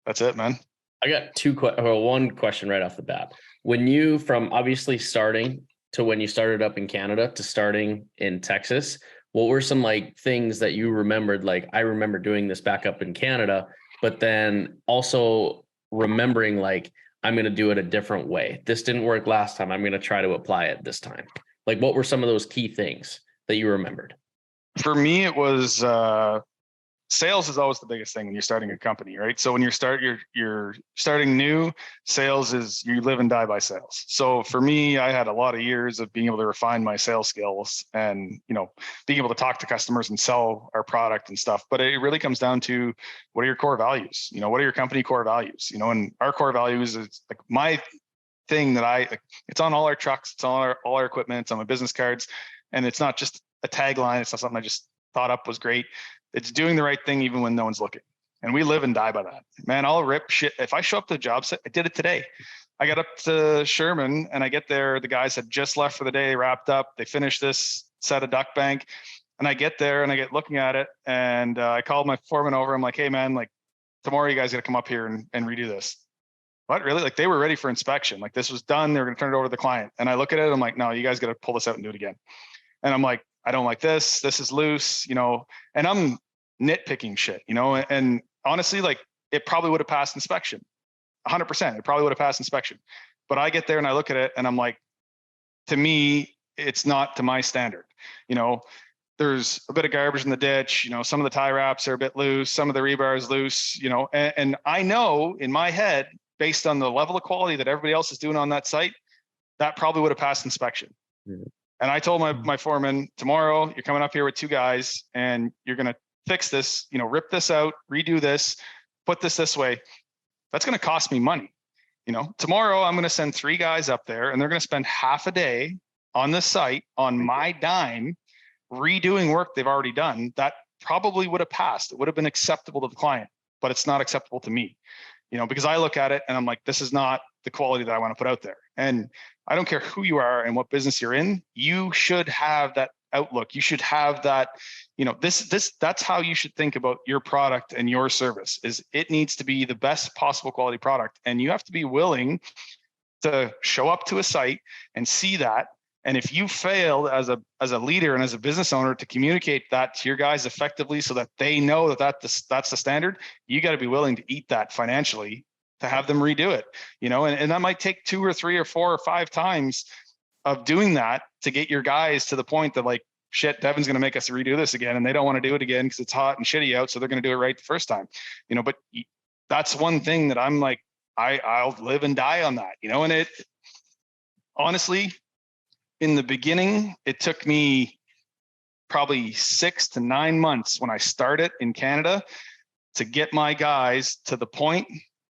that's it, man. I got one question right off the bat. When you, from obviously starting to when you started up in Canada to starting in Texas, what were some like things that you remembered? Like, I remember doing this back up in Canada, but then also remembering like, I'm going to do it a different way. This didn't work last time. I'm going to try to apply it this time. Like, what were some of those key things that you remembered? For me, it was sales is always the biggest thing when you're starting a company, right? So when you're starting new, sales is, you live and die by sales. So for me, I had a lot of years of being able to refine my sales skills and, being able to talk to customers and sell our product and stuff. But it really comes down to, what are your core values? What are your company core values? And our core values is like my thing that it's on all our trucks, it's on all our equipment, it's on my business cards. And it's not just a tagline. It's not something I just thought up was great. It's doing the right thing even when no one's looking. And we live and die by that. Man, I'll rip shit. If I show up to the job site, I did it today. I got up to Sherman and I get there. The guys had just left for the day, wrapped up. They finished this set of duct bank. And I get there and I get looking at it. And I called my foreman over. I'm like, hey man, like tomorrow you guys got to come up here and redo this. What, really? Like they were ready for inspection. Like this was done. They were going to turn it over to the client. And I look at it. I'm like, no, you guys got to pull this out and do it again. And I'm like, I don't like this. This is loose, and I'm nitpicking shit, and honestly, like it probably would have passed inspection 100%. It probably would have passed inspection, but I get there and I look at it and I'm like, to me, it's not to my standard, there's a bit of garbage in the ditch. Some of the tie wraps are a bit loose, some of the rebar is loose, and I know in my head, based on the level of quality that everybody else is doing on that site, that probably would have passed inspection. Mm-hmm. And I told my foreman, tomorrow you're coming up here with 2 guys and you're going to fix this, rip this out, redo this, put this way. That's going to cost me money. Tomorrow I'm going to send 3 guys up there and they're going to spend half a day on this site on my dime, redoing work they've already done. That probably would have passed. It would have been acceptable to the client, but it's not acceptable to me, because I look at it and I'm like, this is not the quality that I want to put out there. And I don't care who you are and what business you're in, you should have that outlook. You should have that, that's how you should think about your product and your service. Is it needs to be the best possible quality product. And you have to be willing to show up to a site and see that. And if you failed as a leader and as a business owner to communicate that to your guys effectively so that they know that's the standard, you got to be willing to eat that financially to have them redo it, and that might take 2 or 3 or 4 or 5 times of doing that to get your guys to the point that like, shit, Devin's going to make us redo this again. And they don't want to do it again because it's hot and shitty out. So they're going to do it right the first time, but that's one thing that I'm like, I'll live and die on that, and it honestly, in the beginning, it took me probably 6 to 9 months when I started in Canada to get my guys to the point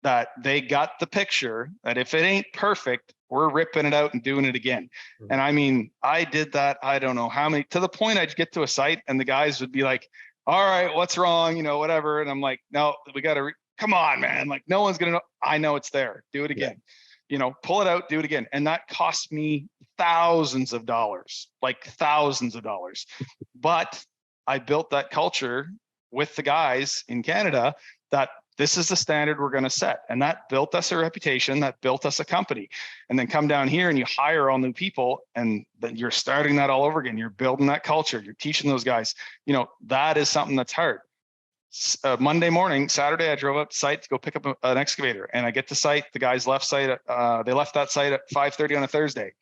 that they got the picture that if it ain't perfect, we're ripping it out and doing it again. Mm-hmm. And I mean, I did that, I don't know how many, to the point I'd get to a site and the guys would be like, all right, what's wrong? Whatever. And I'm like, no, we got to, come on, man. Like no one's going to know. I know it's there. Do it again. Yeah. Pull it out, do it again. And that cost me thousands of dollars. But I built that culture with the guys in Canada that this is the standard we're going to set. And that built us a reputation, that built us a company. And then come down here and you hire all new people and then you're starting that all over again. You're building that culture. You're teaching those guys, that is something that's hard. Monday morning, Saturday, I drove up to site to go pick up an excavator and I get to site. The guys left site. They left that site at 5:30 on a Thursday.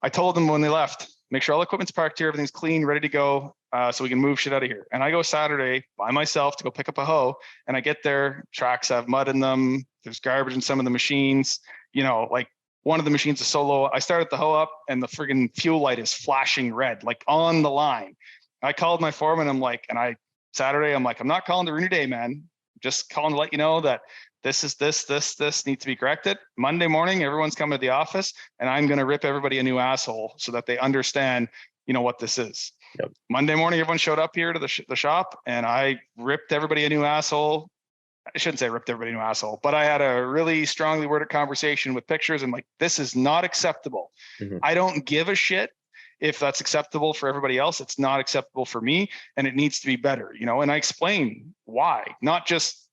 I told them when they left, make sure all the equipment's parked here, everything's clean, ready to go, so we can move shit out of here. And I go Saturday by myself to go pick up a hoe, and I get there, tracks have mud in them, there's garbage in some of the machines, like one of the machines is so low. I started the hoe up and the friggin' fuel light is flashing red, like on the line. I called my foreman, I'm like, Saturday, I'm like, I'm not calling to ruin your day, man. Just calling to let you know that this needs to be corrected. Monday morning, everyone's coming to the office and I'm going to rip everybody a new asshole so that they understand, what this is. Yep. Monday morning, everyone showed up here to the shop and I ripped everybody a new asshole. I shouldn't say ripped everybody a new asshole, but I had a really strongly worded conversation with pictures and like, this is not acceptable. Mm-hmm. I don't give a shit if that's acceptable for everybody else. It's not acceptable for me and it needs to be better, and I explain why, not just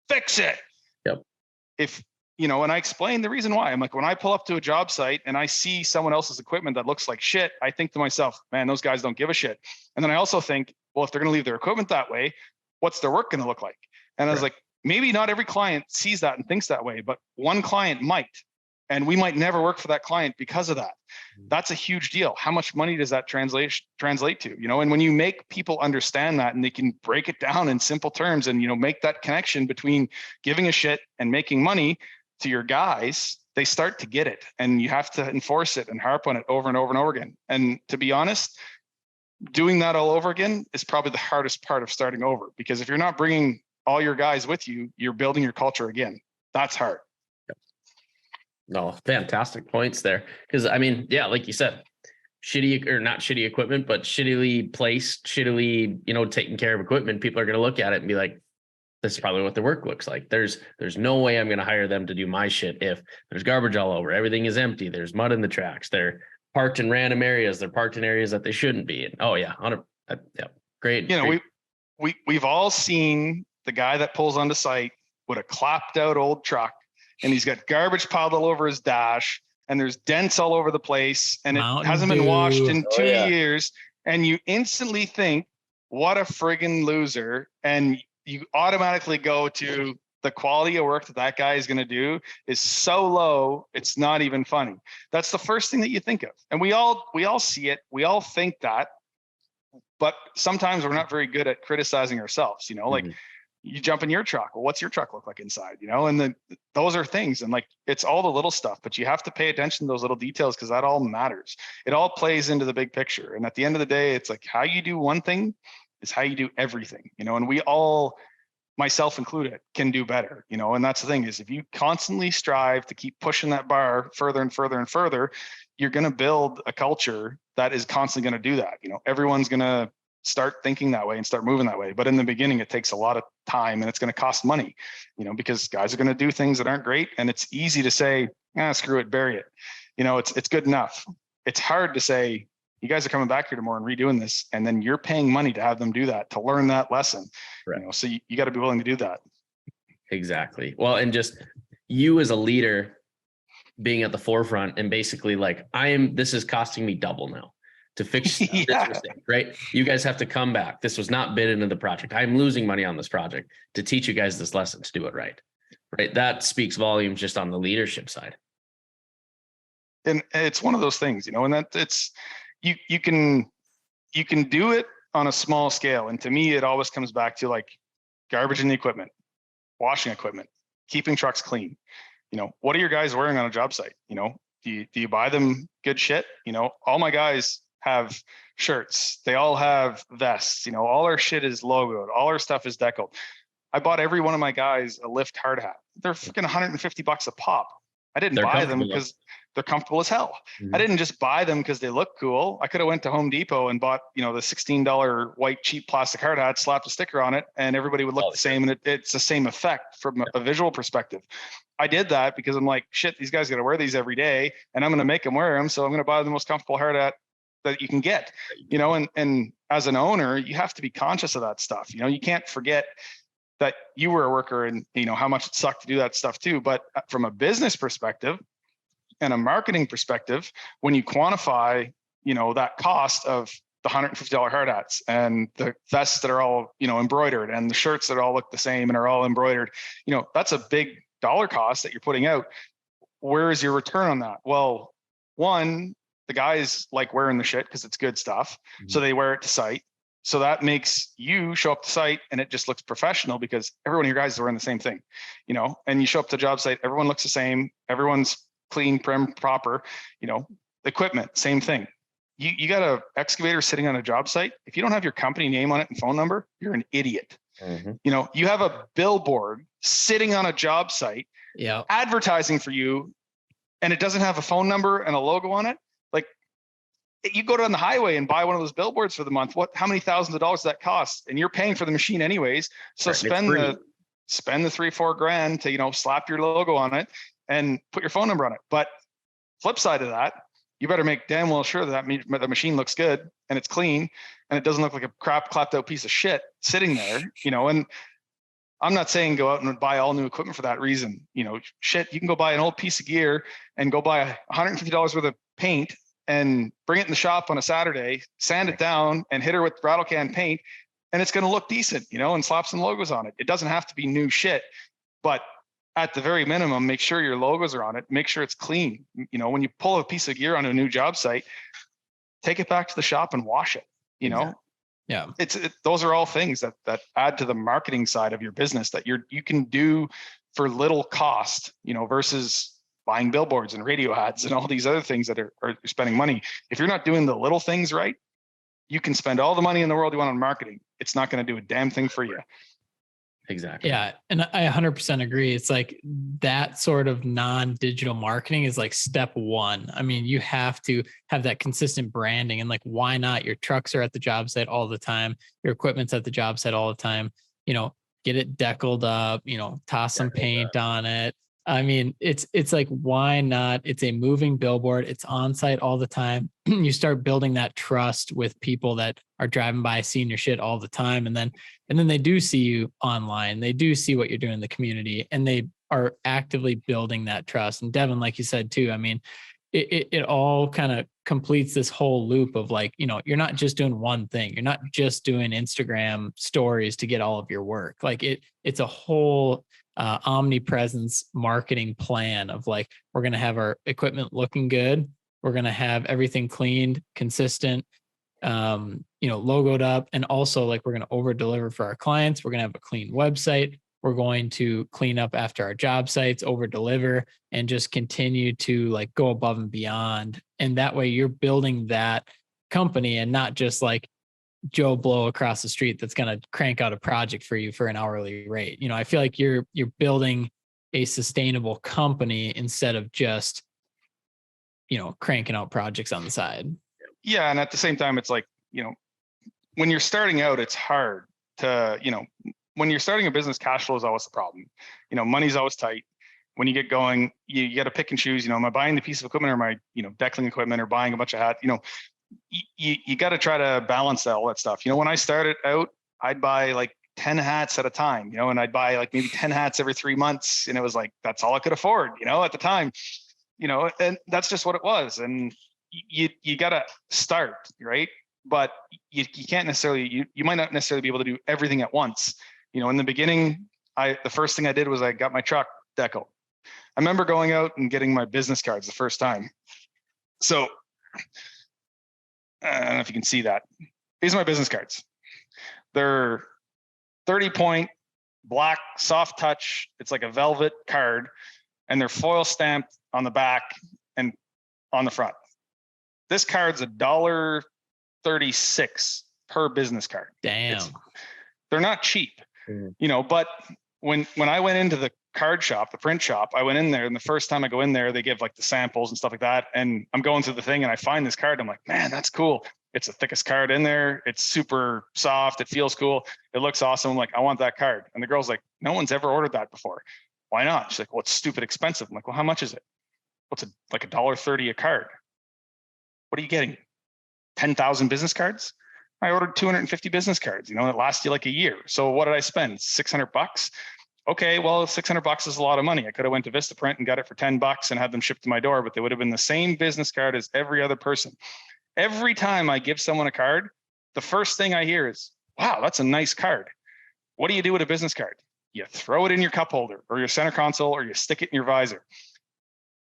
fix it. Yep. And I explain the reason why. I'm like, when I pull up to a job site and I see someone else's equipment that looks like shit, I think to myself, man, those guys don't give a shit. And then I also think, well, if they're going to leave their equipment that way, what's their work going to look like? And I was like, maybe not every client sees that and thinks that way, but one client might. And we might never work for that client because of that. That's a huge deal. How much money does that translate to? And when you make people understand that and they can break it down in simple terms and, make that connection between giving a shit and making money to your guys, they start to get it. And you have to enforce it and harp on it over and over and over again. And to be honest, doing that all over again is probably the hardest part of starting over, because if you're not bringing all your guys with you, you're building your culture again. That's hard. No, fantastic points there. Because I mean, yeah, like you said, shitty or not shitty equipment, but shittily placed, shittily, taking care of equipment. People are going to look at it and be like, this is probably what their work looks like. There's no way I'm going to hire them to do my shit if there's garbage all over. Everything is empty. There's mud in the tracks. They're parked in random areas. They're parked in areas that they shouldn't be. And yeah, great. Great. We've all seen the guy that pulls onto site with a clapped out old truck. And he's got garbage piled all over his dash and there's dents all over the place and it hasn't been washed in 2 years. And you instantly think, what a friggin' loser. And you automatically go to the quality of work that guy is going to do is so low. It's not even funny. That's the first thing that you think of. And we all see it. We all think that. but sometimes we're not very good at criticizing ourselves, like you jump in your truck. Well, what's your truck look like inside? And then those are things. And like, it's all the little stuff, but you have to pay attention to those little details because that all matters. It all plays into the big picture. And at the end of the day, it's like how you do one thing is how you do everything, and we all, myself included, can do better, and that's the thing is if you constantly strive to keep pushing that bar further and further and further, you're going to build a culture that is constantly going to do that. Everyone's going to start thinking that way and start moving that way. But in the beginning, it takes a lot of time and it's going to cost money, because guys are going to do things that aren't great. And it's easy to say, screw it, bury it. It's good enough. It's hard to say, you guys are coming back here tomorrow and redoing this. And then you're paying money to have them do that, to learn that lesson. Right. So you got to be willing to do that. Exactly. Well, and just you as a leader being at the forefront and basically like, this is costing me double now to fix this mistake, right? You guys have to come back. This was not bid into the project. I'm losing money on this project to teach you guys this lesson to do it right. Right. That speaks volumes just on the leadership side. And it's one of those things, and that it's, you can do it on a small scale. And to me, it always comes back to like garbage in the equipment, washing equipment, keeping trucks clean. What are your guys wearing on a job site? Do you buy them good shit? All my guys have shirts. They all have vests. All our shit is logoed. All our stuff is deckled. I bought every one of my guys a Lift hard hat. They're freaking $150 a pop. I didn't buy them because they're comfortable as hell. Mm-hmm. I didn't just buy them because they look cool. I could have went to Home Depot and bought, the $16 white cheap plastic hard hat, slapped a sticker on it, and everybody would look the same. And it's the same effect from a visual perspective. I did that because I'm like, shit, these guys got to wear these every day, and I'm going to make them wear them. So I'm going to buy the most comfortable hard hat that you can get, and as an owner, you have to be conscious of that stuff. You can't forget that you were a worker and how much it sucked to do that stuff too. But from a business perspective and a marketing perspective, when you quantify, that cost of the $150 hard hats and the vests that are all, embroidered, and the shirts that all look the same and are all embroidered, that's a big dollar cost that you're putting out. Where is your return on that? Well, one, the guys like wearing the shit because it's good stuff. Mm-hmm. So they wear it to site. So that makes you show up to site and it just looks professional because everyone of your guys is wearing the same thing, and you show up to the job site, everyone looks the same. Everyone's clean, prim, proper, equipment, same thing. You got an excavator sitting on a job site. If you don't have your company name on it and phone number, you're an idiot. Mm-hmm. You have a billboard sitting on a job site, advertising for you, and it doesn't have a phone number and a logo on it. Like, you go down the highway and buy one of those billboards for the month. How many thousands of dollars does that cost? And you're paying for the machine anyways. So spend the $3-4 grand to, slap your logo on it and put your phone number on it. But flip side of that, you better make damn well sure that the machine looks good and it's clean and it doesn't look like a clapped out piece of shit sitting there, and I'm not saying go out and buy all new equipment for that reason. Shit, you can go buy an old piece of gear and go buy $150 worth of paint and bring it in the shop on a Saturday, sand it down and hit her with rattle can paint, and it's going to look decent, and slap some logos on it. It doesn't have to be new shit, but at the very minimum, make sure your logos are on it. Make sure it's clean. When you pull a piece of gear on a new job site, take it back to the shop and wash it. Exactly. Yeah. Those are all things that add to the marketing side of your business that you can do for little cost, versus buying billboards and radio ads and all these other things that are spending money. If you're not doing the little things right, you can spend all the money in the world you want on marketing. It's not going to do a damn thing for you. Exactly. Yeah. And I 100% agree. It's like that sort of non-digital marketing is like step one. I mean, you have to have that consistent branding, and like, why not? Your trucks are at the job site all the time. Your equipment's at the job site all the time. Get it deckled up, toss some paint on it. I mean, it's like, why not? It's a moving billboard. It's on site all the time. You start building that trust with people that are driving by, seeing your shit all the time. And then they do see you online. They do see what you're doing in the community, and they are actively building that trust. And Devin, like you said too, I mean, it all kind of completes this whole loop of like, you're not just doing one thing. You're not just doing Instagram stories to get all of your work. Like it's a whole omnipresence marketing plan of like, we're going to have our equipment looking good. We're going to have everything cleaned, consistent. logoed up. And also like we're going to over deliver for our clients. We're going to have a clean website. We're going to clean up after our job sites, over deliver, and just continue to like go above and beyond. And that way you're building that company and not just like Joe Blow across the street that's going to crank out a project for you for an hourly rate. I feel like you're building a sustainable company instead of just, cranking out projects on the side. Yeah. And at the same time, it's like, when you're starting out, it's hard to, when you're starting a business, cash flow is always the problem. Money's always tight. When you get going, you got to pick and choose, am I buying the piece of equipment or am I, deckling equipment or buying a bunch of hats? You got to try to balance all that stuff. When I started out, I'd buy like 10 hats at a time, and I'd buy like maybe 10 hats every 3 months. And it was like, that's all I could afford, at the time, and that's just what it was. And you got to start, right? But you can't necessarily, you might not necessarily be able to do everything at once. In the beginning, the first thing I did was I got my truck deco. I remember going out and getting my business cards the first time. So I don't know if you can see that. These are my business cards. They're 30-point black soft touch. It's like a velvet card, and they're foil stamped on the back and on the front. This card's $1.36 per business card. Damn. They're not cheap, but when I went into the card shop, the print shop, I went in there, and the first time I go in there, they give like the samples and stuff like that. And I'm going through the thing and I find this card. I'm like, man, that's cool. It's the thickest card in there. It's super soft. It feels cool. It looks awesome. I'm like, I want that card. And the girl's like, no one's ever ordered that before. Why not? She's like, well, it's stupid expensive. I'm like, well, how much is it? What's it, like $1.30 a card? What are you getting? 10,000 business cards? I ordered 250 business cards, it lasts you like a year. So what did I spend? $600? Okay, well, $600 is a lot of money. I could have went to Vistaprint and got it for $10 and had them shipped to my door, but they would have been the same business card as every other person. Every time I give someone a card, the first thing I hear is, wow, that's a nice card. What do you do with a business card? You throw it in your cup holder or your center console, or you stick it in your visor.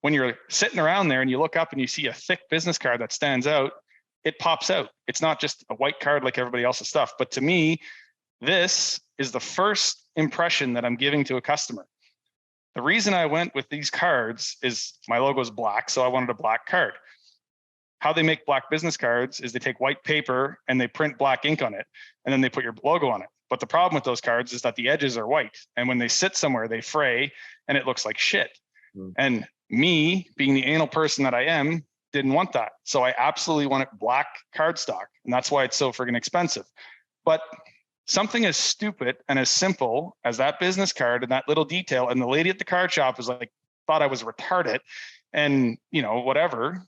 When you're sitting around there and you look up and you see a thick business card that stands out, it pops out. It's not just a white card like everybody else's stuff. But to me, this is the first impression that I'm giving to a customer. The reason I went with these cards is my logo is black, so I wanted a black card. How they make black business cards is they take white paper and they print black ink on it, and then they put your logo on it. But the problem with those cards is that the edges are white, and when they sit somewhere, they fray and it looks like shit. And me, being the anal person that I am, didn't want that. So I absolutely wanted black cardstock, and that's why it's so friggin' expensive. But something as stupid and as simple as that business card and that little detail, and the lady at the card shop was like, thought I was retarded and, whatever.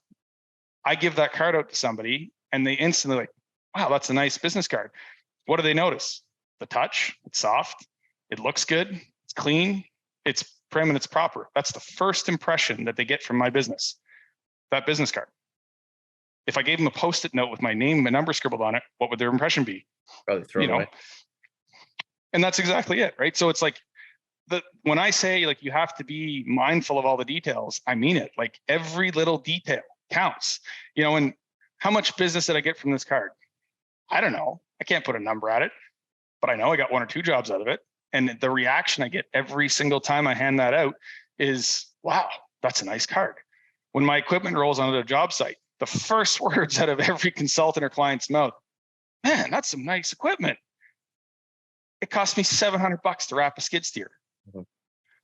I give that card out to somebody and they instantly like, wow, that's a nice business card. What do they notice? The touch, it's soft, it looks good, it's clean, it's prim and it's proper. That's the first impression that they get from my business, that business card. If I gave them a Post-it note with my name and number scribbled on it, what would their impression be? Probably throw it away. And that's exactly it, right? So it's like, when I say like you have to be mindful of all the details, I mean it. Like every little detail counts, and how much business did I get from this card? I don't know. I can't put a number at it, but I know I got 1 or 2 jobs out of it. And the reaction I get every single time I hand that out is, wow, that's a nice card. When my equipment rolls onto the job site, the first words out of every consultant or client's mouth, man, that's some nice equipment. It cost me $700 to wrap a skid steer. Mm-hmm.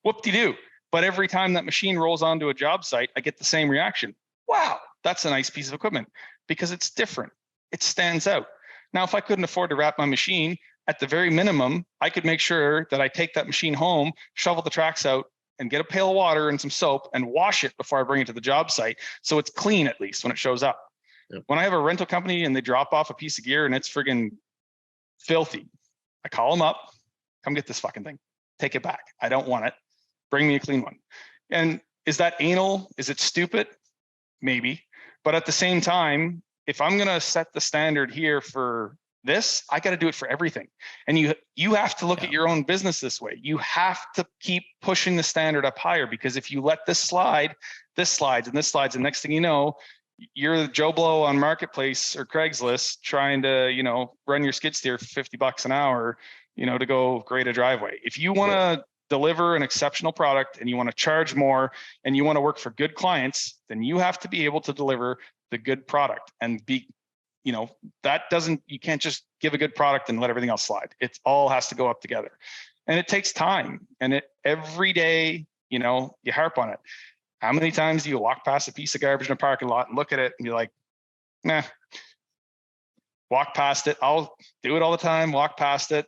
Whoop-de-doo. But every time that machine rolls onto a job site, I get the same reaction. Wow, that's a nice piece of equipment, because it's different. It stands out. Now, if I couldn't afford to wrap my machine, at the very minimum, I could make sure that I take that machine home, shovel the tracks out, and get a pail of water and some soap and wash it before I bring it to the job site. So it's clean, at least when it shows up. Yep. When I have a rental company and they drop off a piece of gear and it's friggin' filthy, I call them up, come get this fucking thing, take it back. I don't want it. Bring me a clean one. And is that anal? Is it stupid? Maybe. But at the same time, if I'm going to set the standard here for this, I got to do it for everything. And you have to look at your own business this way. You have to keep pushing the standard up higher, because if you let this slide, this slides and this slides, and next thing you know, you're Joe Blow on Marketplace or Craigslist trying to, run your skid steer for $50 an hour, to go grade a driveway. If you want to deliver an exceptional product and you want to charge more and you want to work for good clients, then you have to be able to deliver the good product and be, you can't just give a good product and let everything else slide. It all has to go up together, and it takes time, and every day, you harp on it. How many times do you walk past a piece of garbage in a parking lot and look at it and be like, nah, walk past it. I'll do it all the time. Walk past it,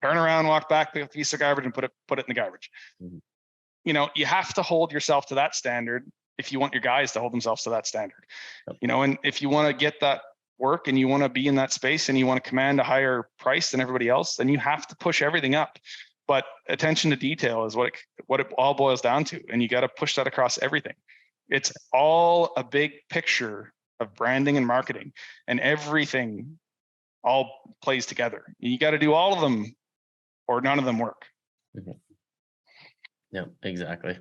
turn around, walk back, pick up a piece of garbage and put it in the garbage. Mm-hmm. You have to hold yourself to that standard if you want your guys to hold themselves to that standard. Yep. And if you want to get that work and you want to be in that space and you want to command a higher price than everybody else, then you have to push everything up. But attention to detail is what it all boils down to. And you got to push that across everything. It's all a big picture of branding and marketing, and everything all plays together. You got to do all of them or none of them work. Mm-hmm. Yeah, exactly.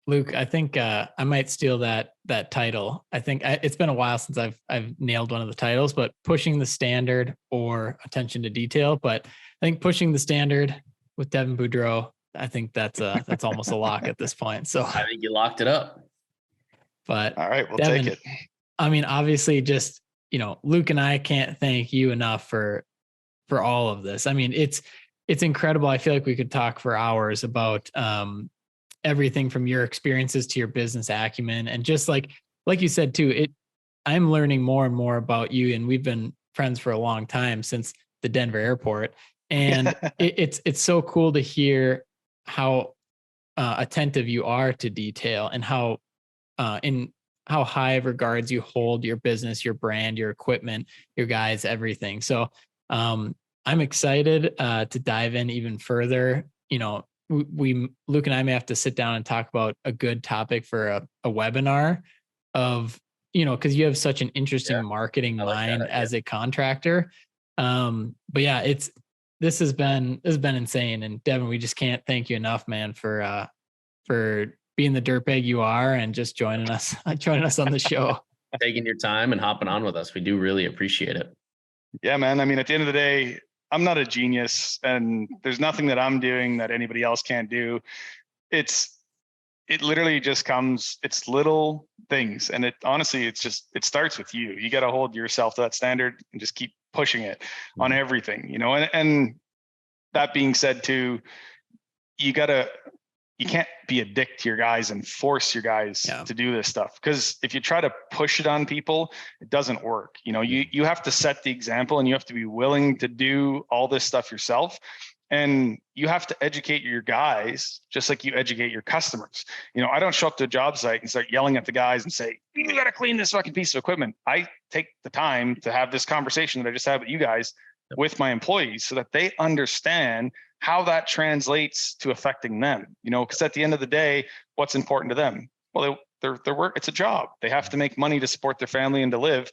Luke, I think I might steal that title. I think it's been a while since I've nailed one of the titles, but pushing the standard or attention to detail. But I think pushing the standard with Devin Boudreau, I think that's almost a lock at this point. So I think you locked it up. But all right, we'll Devin, take it. I mean, obviously, just Luke and I can't thank you enough for all of this. I mean, it's incredible. I feel like we could talk for hours about everything from your experiences to your business acumen, and just like you said too. I'm learning more and more about you, and we've been friends for a long time, since the Denver airport. And it's so cool to hear how attentive you are to detail, and how high of regards you hold your business, your brand, your equipment, your guys, everything. So I'm excited to dive in even further. Luke and I may have to sit down and talk about a good topic for a webinar of, because you have such an interesting marketing mind as a contractor. But yeah, this has been insane. And Devin, we just can't thank you enough, man, for being the dirtbag you are and just joining us on the show. Taking your time and hopping on with us. We do really appreciate it. Yeah, man. I mean, at the end of the day, I'm not a genius, and there's nothing that I'm doing that anybody else can't do. It literally just comes, it's little things. And it starts with you. You got to hold yourself to that standard and just keep pushing it on everything, and that being said too, you can't be a dick to your guys and force your guys to do this stuff. Because if you try to push it on people, it doesn't work. You have to set the example, and you have to be willing to do all this stuff yourself. And you have to educate your guys just like you educate your customers. I don't show up to a job site and start yelling at the guys and say, you got to clean this fucking piece of equipment. I take the time to have this conversation that I just had with you guys with my employees, so that they understand how that translates to affecting them, because at the end of the day, what's important to them? Well, their work, it's a job. They have to make money to support their family and to live.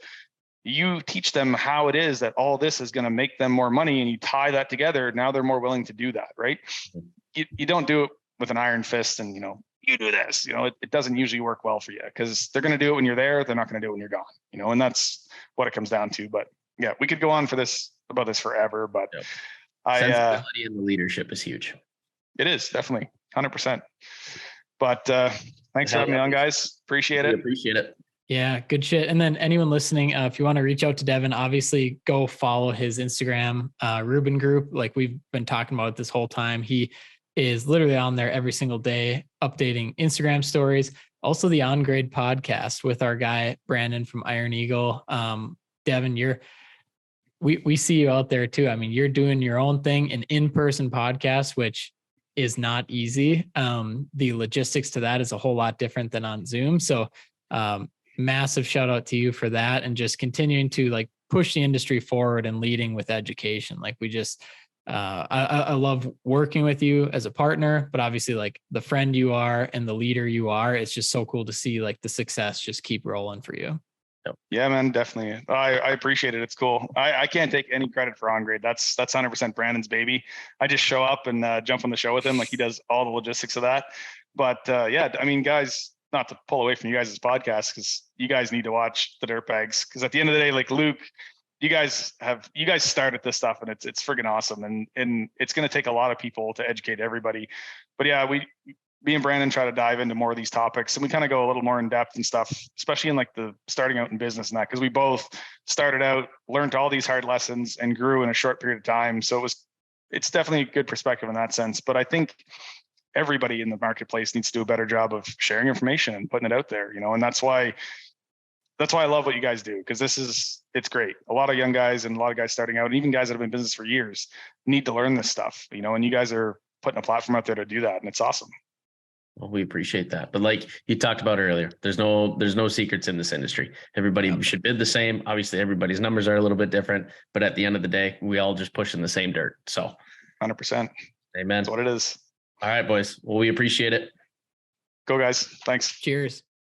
You teach them how it is that all this is going to make them more money, and you tie that together. Now they're more willing to do that, right? You don't do it with an iron fist and, you do this, it doesn't usually work well for you, because they're going to do it when you're there. They're not going to do it when you're gone, and that's what it comes down to. But yeah, we could go on about this forever, but sensibility and the leadership is huge. It is definitely 100%. But thanks for having me on, guys. Appreciate it. Appreciate it. Yeah, good shit. And then anyone listening, if you want to reach out to Devin, obviously go follow his Instagram, Rueben Group. Like we've been talking about it this whole time. He is literally on there every single day, updating Instagram stories. Also the On Grade podcast with our guy, Brandon from Iron Eagle. Devin, we see you out there too. I mean, you're doing your own thing, an in-person podcast, which is not easy. The logistics to that is a whole lot different than on Zoom. So massive shout out to you for that, and just continuing to like push the industry forward and leading with education. Like we just, I love working with you as a partner, but obviously like the friend you are and the leader you are, it's just so cool to see like the success just keep rolling for you. Yeah, man, definitely. I appreciate it. It's cool. I can't take any credit for On Grade. That's 100% Brandon's baby. I just show up and jump on the show with him. Like he does all the logistics of that. But yeah, I mean, guys, not to pull away from you guys' podcast, because you guys need to watch the Dirtbags, because at the end of the day, like Luke, you guys started this stuff, and it's friggin' awesome, and it's going to take a lot of people to educate everybody. But yeah, me and Brandon try to dive into more of these topics, and we kind of go a little more in depth and stuff, especially in like the starting out in business and that, because we both started out, learned all these hard lessons, and grew in a short period of time. So it's definitely a good perspective in that sense. But I think everybody in the marketplace needs to do a better job of sharing information and putting it out there, and that's why I love what you guys do, because it's great. A lot of young guys and a lot of guys starting out, and even guys that have been in business for years, need to learn this stuff, and you guys are putting a platform out there to do that, and it's awesome. Well, we appreciate that. But like you talked about earlier, there's no secrets in this industry. Everybody should bid the same. Obviously, everybody's numbers are a little bit different, but at the end of the day, we all just push in the same dirt. So 100%. Amen. That's what it is. All right, boys. Well, we appreciate it. Go guys. Thanks. Cheers.